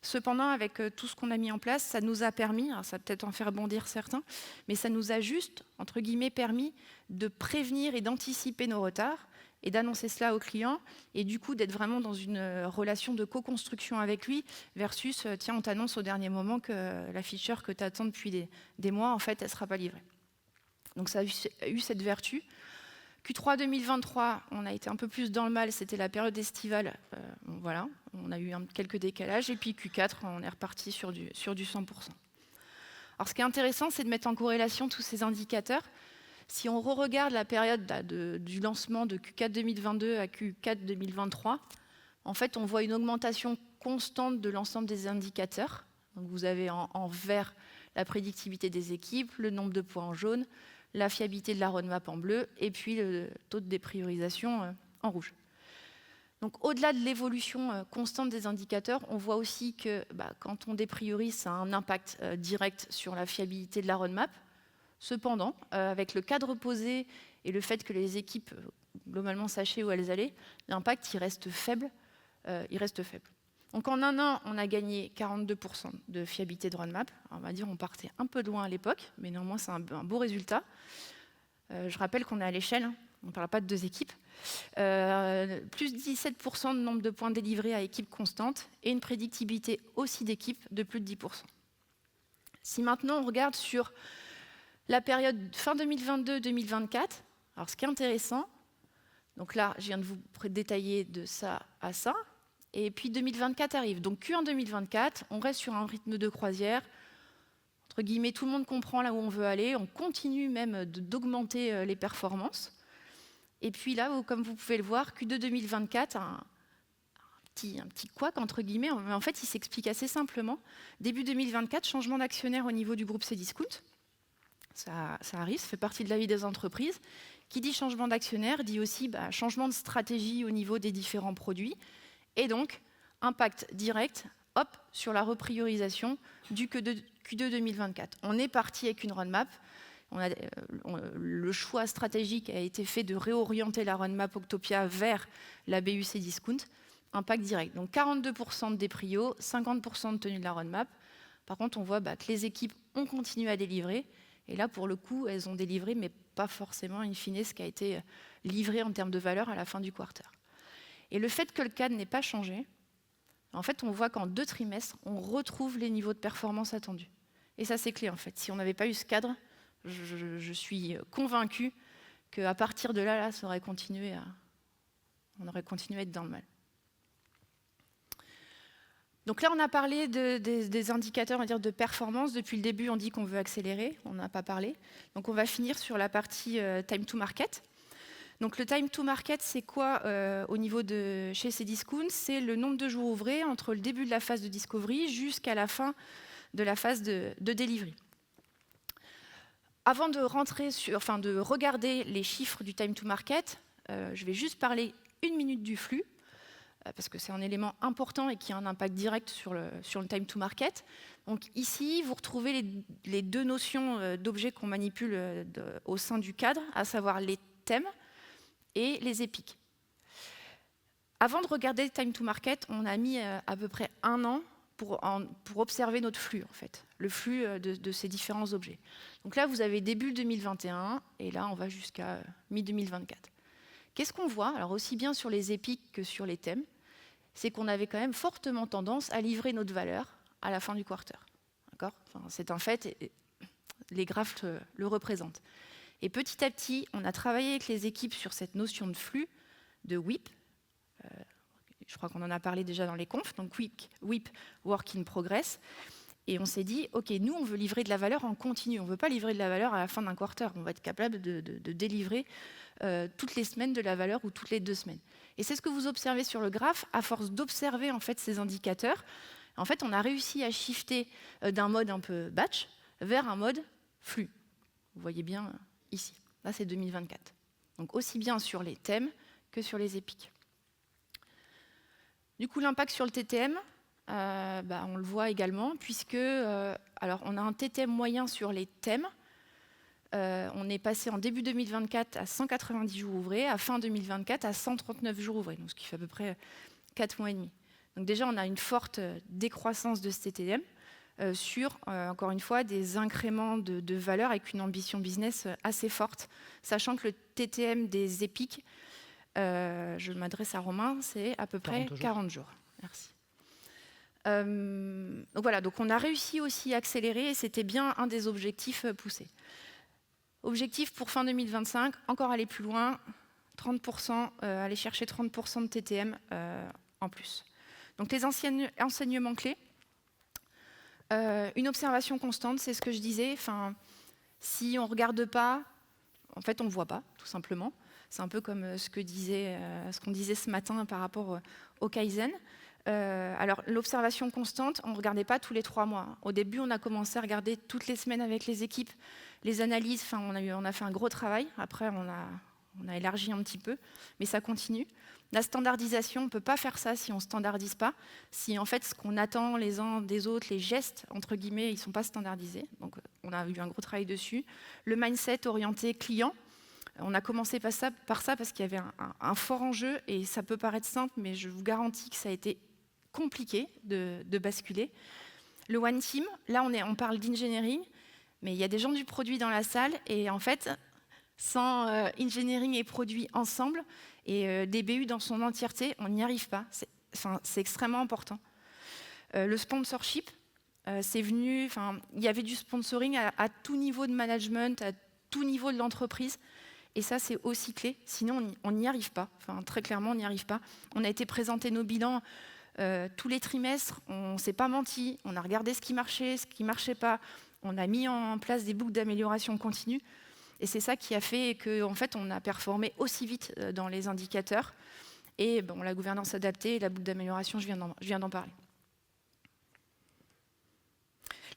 Cependant, avec tout ce qu'on a mis en place, ça nous a permis, alors ça va peut-être en faire bondir certains, mais ça nous a juste, entre guillemets, permis de prévenir et d'anticiper nos retards et d'annoncer cela au client et du coup d'être vraiment dans une relation de co-construction avec lui versus, tiens, on t'annonce au dernier moment que la feature que tu attends depuis des mois, en fait, elle ne sera pas livrée. Donc ça a eu cette vertu. Q3 2023, on a été un peu plus dans le mal, c'était la période estivale. Voilà, on a eu quelques décalages. Et puis Q4, on est reparti sur du 100%. Alors ce qui est intéressant, c'est de mettre en corrélation tous ces indicateurs. Si on re-regarde la période du lancement de Q4 2022 à Q4 2023, en fait, on voit une augmentation constante de l'ensemble des indicateurs. Donc vous avez en vert la prédictibilité des équipes, le nombre de points en jaune, la fiabilité de la roadmap en bleu, et puis le taux de dépriorisation en rouge. Donc au-delà de l'évolution constante des indicateurs, on voit aussi que quand on dépriorise, ça a un impact direct sur la fiabilité de la roadmap. Cependant, avec le cadre posé et le fait que les équipes globalement sachaient où elles allaient, l'impact il reste faible. Donc en un an, on a gagné 42% de fiabilité de roadmap. Alors, on va dire on partait un peu de loin à l'époque, mais néanmoins c'est un beau résultat. Je rappelle qu'on est à l'échelle, hein, on ne parle pas de 2 équipes. Plus 17% de nombre de points délivrés à équipe constante et une prédictibilité aussi d'équipe de plus de 10%. Si maintenant on regarde sur la période fin 2022-2024, alors ce qui est intéressant, donc là je viens de vous détailler de ça à ça, et puis 2024 arrive. Donc Q1 2024, on reste sur un rythme de croisière. Entre guillemets, tout le monde comprend là où on veut aller. On continue même d'augmenter les performances. Et puis là, comme vous pouvez le voir, Q2 2024, un petit couac, entre guillemets, mais en fait, il s'explique assez simplement. Début 2024, changement d'actionnaire au niveau du groupe Cdiscount. Ça arrive, ça fait partie de la vie des entreprises. Qui dit changement d'actionnaire dit aussi changement de stratégie au niveau des différents produits. Et donc, impact direct sur la repriorisation du Q2 2024. On est parti avec une roadmap. Le choix stratégique a été fait de réorienter la roadmap Octopia vers la BU Cdiscount. Impact direct. Donc 42% de déprio, 50% de tenue de la roadmap. Par contre, on voit que les équipes ont continué à délivrer. Et là, pour le coup, elles ont délivré, mais pas forcément, in fine, ce qui a été livré en termes de valeur à la fin du quarter. Et le fait que le cadre n'ait pas changé, en fait, on voit qu'en 2 trimestres, on retrouve les niveaux de performance attendus. Et ça, c'est clé, en fait. Si on n'avait pas eu ce cadre, je suis convaincue qu'à partir de là, on aurait continué à être dans le mal. Donc là, on a parlé des indicateurs, on va dire, de performance. Depuis le début, on dit qu'on veut accélérer. On n'a pas parlé. Donc on va finir sur la partie time to market. Donc le time to market, c'est quoi au niveau de chez Cdiscount? C'est le nombre de jours ouvrés entre le début de la phase de discovery jusqu'à la fin de la phase de delivery. Avant de de regarder les chiffres du time to market, je vais juste parler 1 minute du flux, parce que c'est un élément important et qui a un impact direct sur le time to market. Donc ici, vous retrouvez les 2 notions d'objets qu'on manipule au sein du cadre, à savoir les thèmes et les épiques. Avant de regarder le time to market, on a mis à peu près 1 an pour observer notre flux, en fait, le flux de ces différents objets. Donc là, vous avez début 2021, et là, on va jusqu'à mi-2024. Qu'est-ce qu'on voit? Alors, aussi bien sur les épiques que sur les thèmes, c'est qu'on avait quand même fortement tendance à livrer notre valeur à la fin du quarter. D'accord? Enfin, c'est un fait, et les graphes le représentent. Et petit à petit, on a travaillé avec les équipes sur cette notion de flux, de WIP. Je crois qu'on en a parlé déjà dans les confs, donc WIP, Work in Progress. Et on s'est dit, OK, nous, on veut livrer de la valeur en continu. On ne veut pas livrer de la valeur à la fin d'un quarter. On va être capable de délivrer toutes les semaines de la valeur ou toutes les 2 semaines. Et c'est ce que vous observez sur le graphe. À force d'observer en fait, ces indicateurs, en fait, on a réussi à shifter d'un mode un peu batch vers un mode flux. Vous voyez bien ici. Là, c'est 2024. Donc aussi bien sur les thèmes que sur les épiques. Du coup, l'impact sur le TTM, on le voit également, puisque alors on a un TTM moyen sur les thèmes. On est passé en début 2024 à 190 jours ouvrés, à fin 2024 à 139 jours ouvrés, donc ce qui fait à peu près 4 mois et demi. Donc déjà, on a une forte décroissance de ce TTM sur, encore une fois, des incréments de valeur avec une ambition business assez forte, sachant que le TTM des épiques, je m'adresse à Romain, c'est à peu près 40 jours. Merci. Donc voilà, donc on a réussi aussi à accélérer et c'était bien un des objectifs poussés. Objectif pour fin 2025, encore aller plus loin, 30%, aller chercher 30% de TTM en plus. Donc les enseignements clés, une observation constante, c'est ce que je disais. Enfin, si on ne regarde pas, en fait on ne voit pas, tout simplement. C'est un peu comme ce qu'on disait ce matin par rapport au Kaizen. Alors, l'observation constante, on ne regardait pas tous les 3 mois. Au début, on a commencé à regarder toutes les semaines avec les équipes, les analyses. Enfin, on a fait un gros travail. Après, on a élargi un petit peu, mais ça continue. La standardisation, on ne peut pas faire ça si on ne standardise pas. Si, en fait, ce qu'on attend les uns des autres, les gestes, entre guillemets, ils ne sont pas standardisés. Donc, on a eu un gros travail dessus. Le mindset orienté client. On a commencé par ça parce qu'il y avait un fort enjeu et ça peut paraître simple, mais je vous garantis que ça a été compliqué de basculer. Le One Team, là on parle d'engineering, mais il y a des gens du produit dans la salle et en fait, sans engineering et produit ensemble et des BU dans son entièreté, on n'y arrive pas. C'est extrêmement important. Le sponsorship, c'est venu, il y avait du sponsoring à tout niveau de management, à tout niveau de l'entreprise. Et ça, c'est aussi clé, sinon on n'y arrive pas. Enfin, très clairement, on n'y arrive pas. On a été présenter nos bilans tous les trimestres, on ne s'est pas menti, on a regardé ce qui marchait pas, on a mis en place des boucles d'amélioration continue. Et c'est ça qui a fait qu'en fait, on a performé aussi vite dans les indicateurs. Et bon, la gouvernance adaptée et la boucle d'amélioration, je viens d'en parler.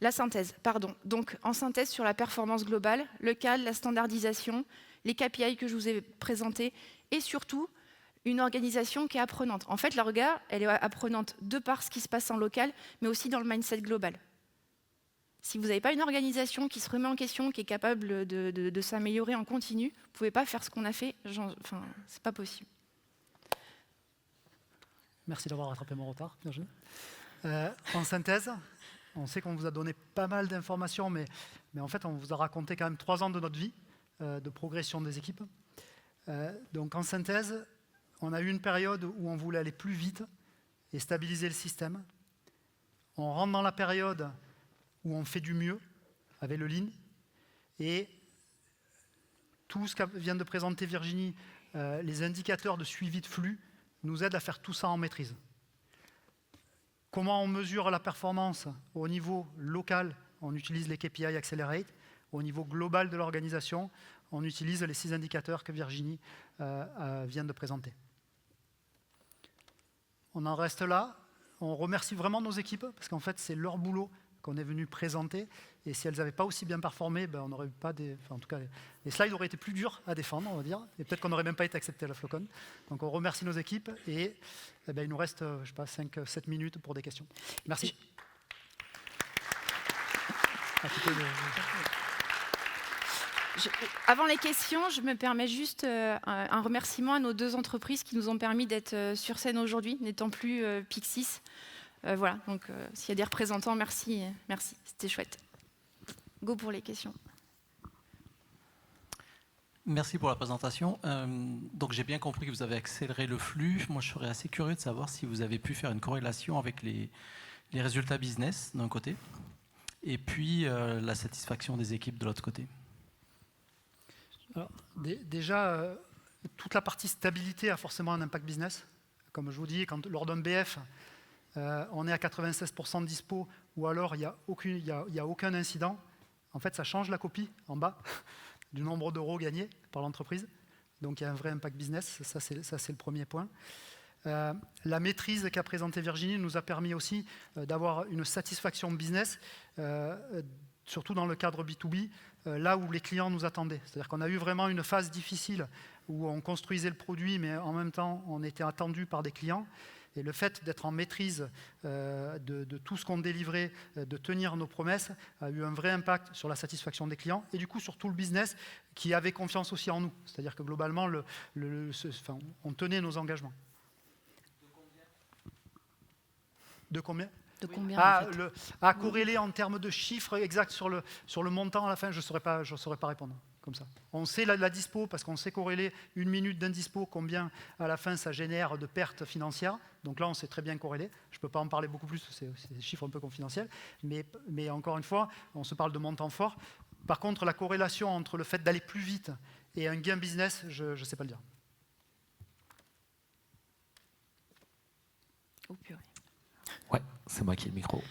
La synthèse, pardon. Donc, en synthèse sur la performance globale, le cadre, la standardisation, les KPI que je vous ai présentés, et surtout, une organisation qui est apprenante. En fait, l'orga, elle est apprenante de par ce qui se passe en local, mais aussi dans le mindset global. Si vous n'avez pas une organisation qui se remet en question, qui est capable de s'améliorer en continu, vous ne pouvez pas faire ce qu'on a fait, c'est pas possible. Merci d'avoir rattrapé mon retard, Virginie. En synthèse, on sait qu'on vous a donné pas mal d'informations, mais en fait, on vous a raconté quand même 3 ans de notre vie, de progression des équipes. Donc en synthèse, on a eu une période où on voulait aller plus vite et stabiliser le système. On rentre dans la période où on fait du mieux avec le Lean. Et tout ce que vient de présenter Virginie, les indicateurs de suivi de flux, nous aident à faire tout ça en maîtrise. Comment on mesure la performance au niveau local? On utilise les KPI Accelerate. Au niveau global de l'organisation, on utilise les 6 indicateurs que Virginie vient de présenter. On en reste là. On remercie vraiment nos équipes, parce qu'en fait, c'est leur boulot qu'on est venu présenter. Et si elles n'avaient pas aussi bien performé, on n'aurait pas en tout cas, les slides auraient été plus durs à défendre, on va dire. Et peut-être qu'on n'aurait même pas été accepté à la Flocon. Donc on remercie nos équipes. Et il nous reste, je sais pas, 5-7 minutes pour des questions. Merci. Avant les questions, je me permets juste un remerciement à nos 2 entreprises qui nous ont permis d'être sur scène aujourd'hui, n'étant plus Pixis. Voilà, donc s'il y a des représentants, merci, c'était chouette. Go pour les questions. Merci pour la présentation. Donc j'ai bien compris que vous avez accéléré le flux. Moi, je serais assez curieux de savoir si vous avez pu faire une corrélation avec les résultats business d'un côté et puis la satisfaction des équipes de l'autre côté. Alors, déjà, toute la partie stabilité a forcément un impact business. Comme je vous dis, lors d'un BF, on est à 96% de dispo, ou alors il n'y a aucun incident. En fait, ça change la copie en bas du nombre d'euros gagnés par l'entreprise. Donc il y a un vrai impact business, ça c'est le premier point. La maîtrise qu'a présentée Virginie nous a permis aussi d'avoir une satisfaction business, surtout dans le cadre B2B, là où les clients nous attendaient. C'est-à-dire qu'on a eu vraiment une phase difficile où on construisait le produit, mais en même temps, on était attendu par des clients. Et le fait d'être en maîtrise de tout ce qu'on délivrait, de tenir nos promesses, a eu un vrai impact sur la satisfaction des clients et du coup sur tout le business qui avait confiance aussi en nous. C'est-à-dire que globalement, on tenait nos engagements. De combien ? De combien en fait À corréler en termes de chiffres exacts sur le montant à la fin, je ne saurais pas répondre comme ça. On sait la dispo parce qu'on sait corréler une minute d'indispo, combien à la fin ça génère de pertes financières. Donc là, on sait très bien corréler. Je ne peux pas en parler beaucoup plus, c'est des chiffres un peu confidentiels. Mais encore une fois, on se parle de montants forts. Par contre, la corrélation entre le fait d'aller plus vite et un gain business, je ne sais pas le dire. Oh purée. Ouais, c'est moi qui ai le micro.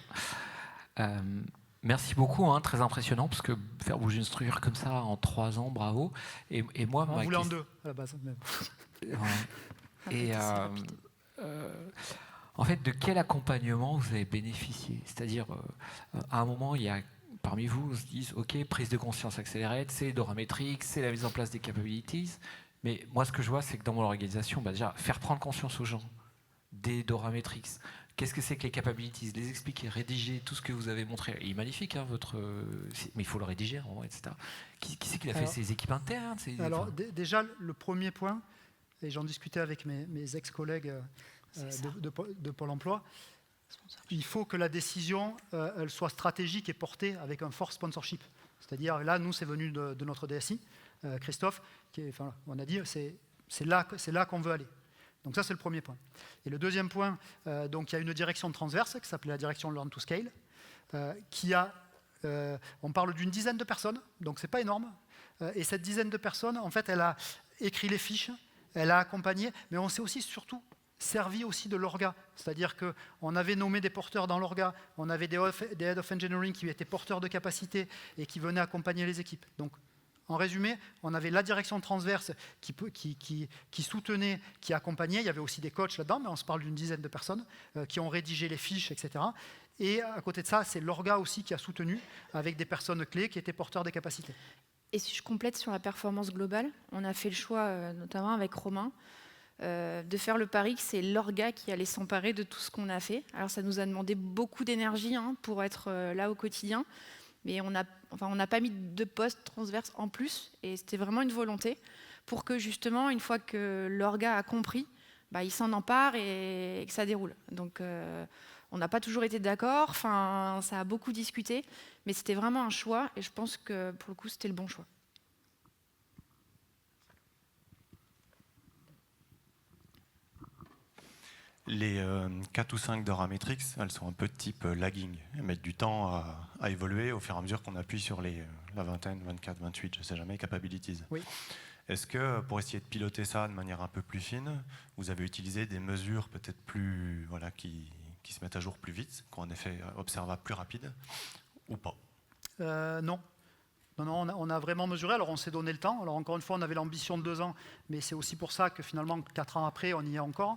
Merci beaucoup, hein, très impressionnant, parce que faire bouger une structure comme ça en 3 ans, bravo. Et moi, on voulait en 2 à la base. Et en fait, de quel accompagnement vous avez bénéficié? C'est-à-dire, à un moment, il y a parmi vous se disent, OK, prise de conscience accélérée, c'est Dorametrix, c'est la mise en place des capabilities. Mais moi, ce que je vois, c'est que dans mon organisation, déjà, faire prendre conscience aux gens des Dorametrix. Qu'est-ce que c'est que les capabilities? Les expliquer, rédiger tout ce que vous avez montré. Il est magnifique, hein, mais il faut le rédiger, etc. Qui c'est qui a fait ces équipes internes? Alors, déjà, le premier point, et j'en discutais avec mes ex-collègues de Pôle emploi, il faut que la décision elle soit stratégique et portée avec un fort sponsorship. C'est-à-dire, là, nous, c'est venu de notre DSI, Christophe, on a dit, c'est là qu'on veut aller. Donc ça, c'est le premier point. Et le deuxième point, donc il y a une direction transverse qui s'appelait la direction Learn to Scale, qui a, on parle d'une dizaine de personnes, donc c'est pas énorme. Et cette dizaine de personnes, en fait, elle a écrit les fiches, elle a accompagné, mais on s'est aussi surtout servi aussi de l'orga. C'est-à-dire qu'on avait nommé des porteurs dans l'orga, on avait des Head of Engineering qui étaient porteurs de capacité et qui venaient accompagner les équipes. Donc, en résumé, on avait la direction transverse qui soutenait, qui accompagnait. Il y avait aussi des coachs là-dedans, mais on se parle d'une dizaine de personnes qui ont rédigé les fiches, etc. Et à côté de ça, c'est l'orga aussi qui a soutenu avec des personnes clés qui étaient porteurs des capacités. Et si je complète sur la performance globale, on a fait le choix, notamment avec Romain, de faire le pari que c'est l'orga qui allait s'emparer de tout ce qu'on a fait. Alors ça nous a demandé beaucoup d'énergie pour être là au quotidien. Mais on n'a pas mis de poste transverse en plus, et c'était vraiment une volonté pour que justement, une fois que l'orga a compris, il s'en empare et que ça déroule. Donc on n'a pas toujours été d'accord, ça a beaucoup discuté, mais c'était vraiment un choix, et je pense que pour le coup, c'était le bon choix. Les 4 ou 5 Dorametrix, elles sont un peu de type lagging. Elles mettent du temps à évoluer au fur et à mesure qu'on appuie sur la vingtaine, 24, 28, je ne sais jamais, capabilities. Oui. Est-ce que pour essayer de piloter ça de manière un peu plus fine, vous avez utilisé des mesures peut-être plus, qui se mettent à jour plus vite, qui ont un effet observable plus rapide, ou pas? Non. Non, on a vraiment mesuré. Alors on s'est donné le temps. Alors encore une fois, on avait l'ambition de 2 ans, mais c'est aussi pour ça que finalement, 4 ans après, on y est encore.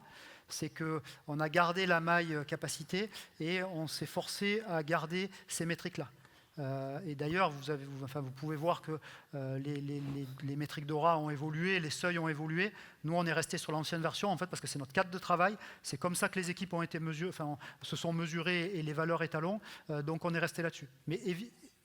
C'est qu'on a gardé la maille capacité et on s'est forcé à garder ces métriques-là. Et d'ailleurs, vous pouvez voir que les métriques Dora ont évolué, les seuils ont évolué. Nous, on est resté sur l'ancienne version, en fait, parce que c'est notre cadre de travail. C'est comme ça que les équipes ont été se sont mesurées et les valeurs étalons. Donc, on est resté là-dessus. Mais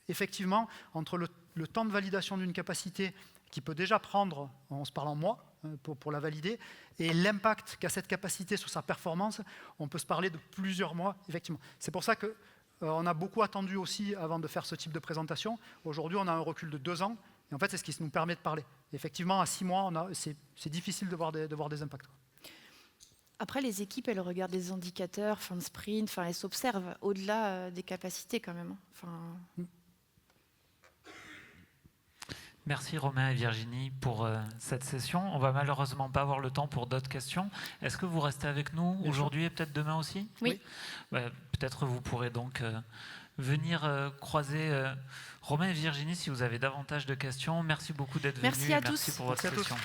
effectivement, entre le temps de validation d'une capacité qui peut déjà prendre, on se parle en mois, pour la valider, et l'impact qu'a cette capacité sur sa performance, on peut se parler de plusieurs mois, effectivement. C'est pour ça qu'on a beaucoup attendu aussi avant de faire ce type de présentation. Aujourd'hui, on a un recul de 2 ans, et en fait, c'est ce qui nous permet de parler. Effectivement, à 6 mois, c'est difficile de voir des impacts. Après, les équipes, elles regardent les indicateurs, fin de sprint, elles s'observent au-delà des capacités quand même. Merci Romain et Virginie pour cette session. On va malheureusement pas avoir le temps pour d'autres questions. Est-ce que vous restez avec nous aujourd'hui et peut-être demain aussi? Oui. Peut-être vous pourrez donc venir croiser Romain et Virginie si vous avez davantage de questions. Merci beaucoup d'être venus. Merci à tous. Merci pour votre session.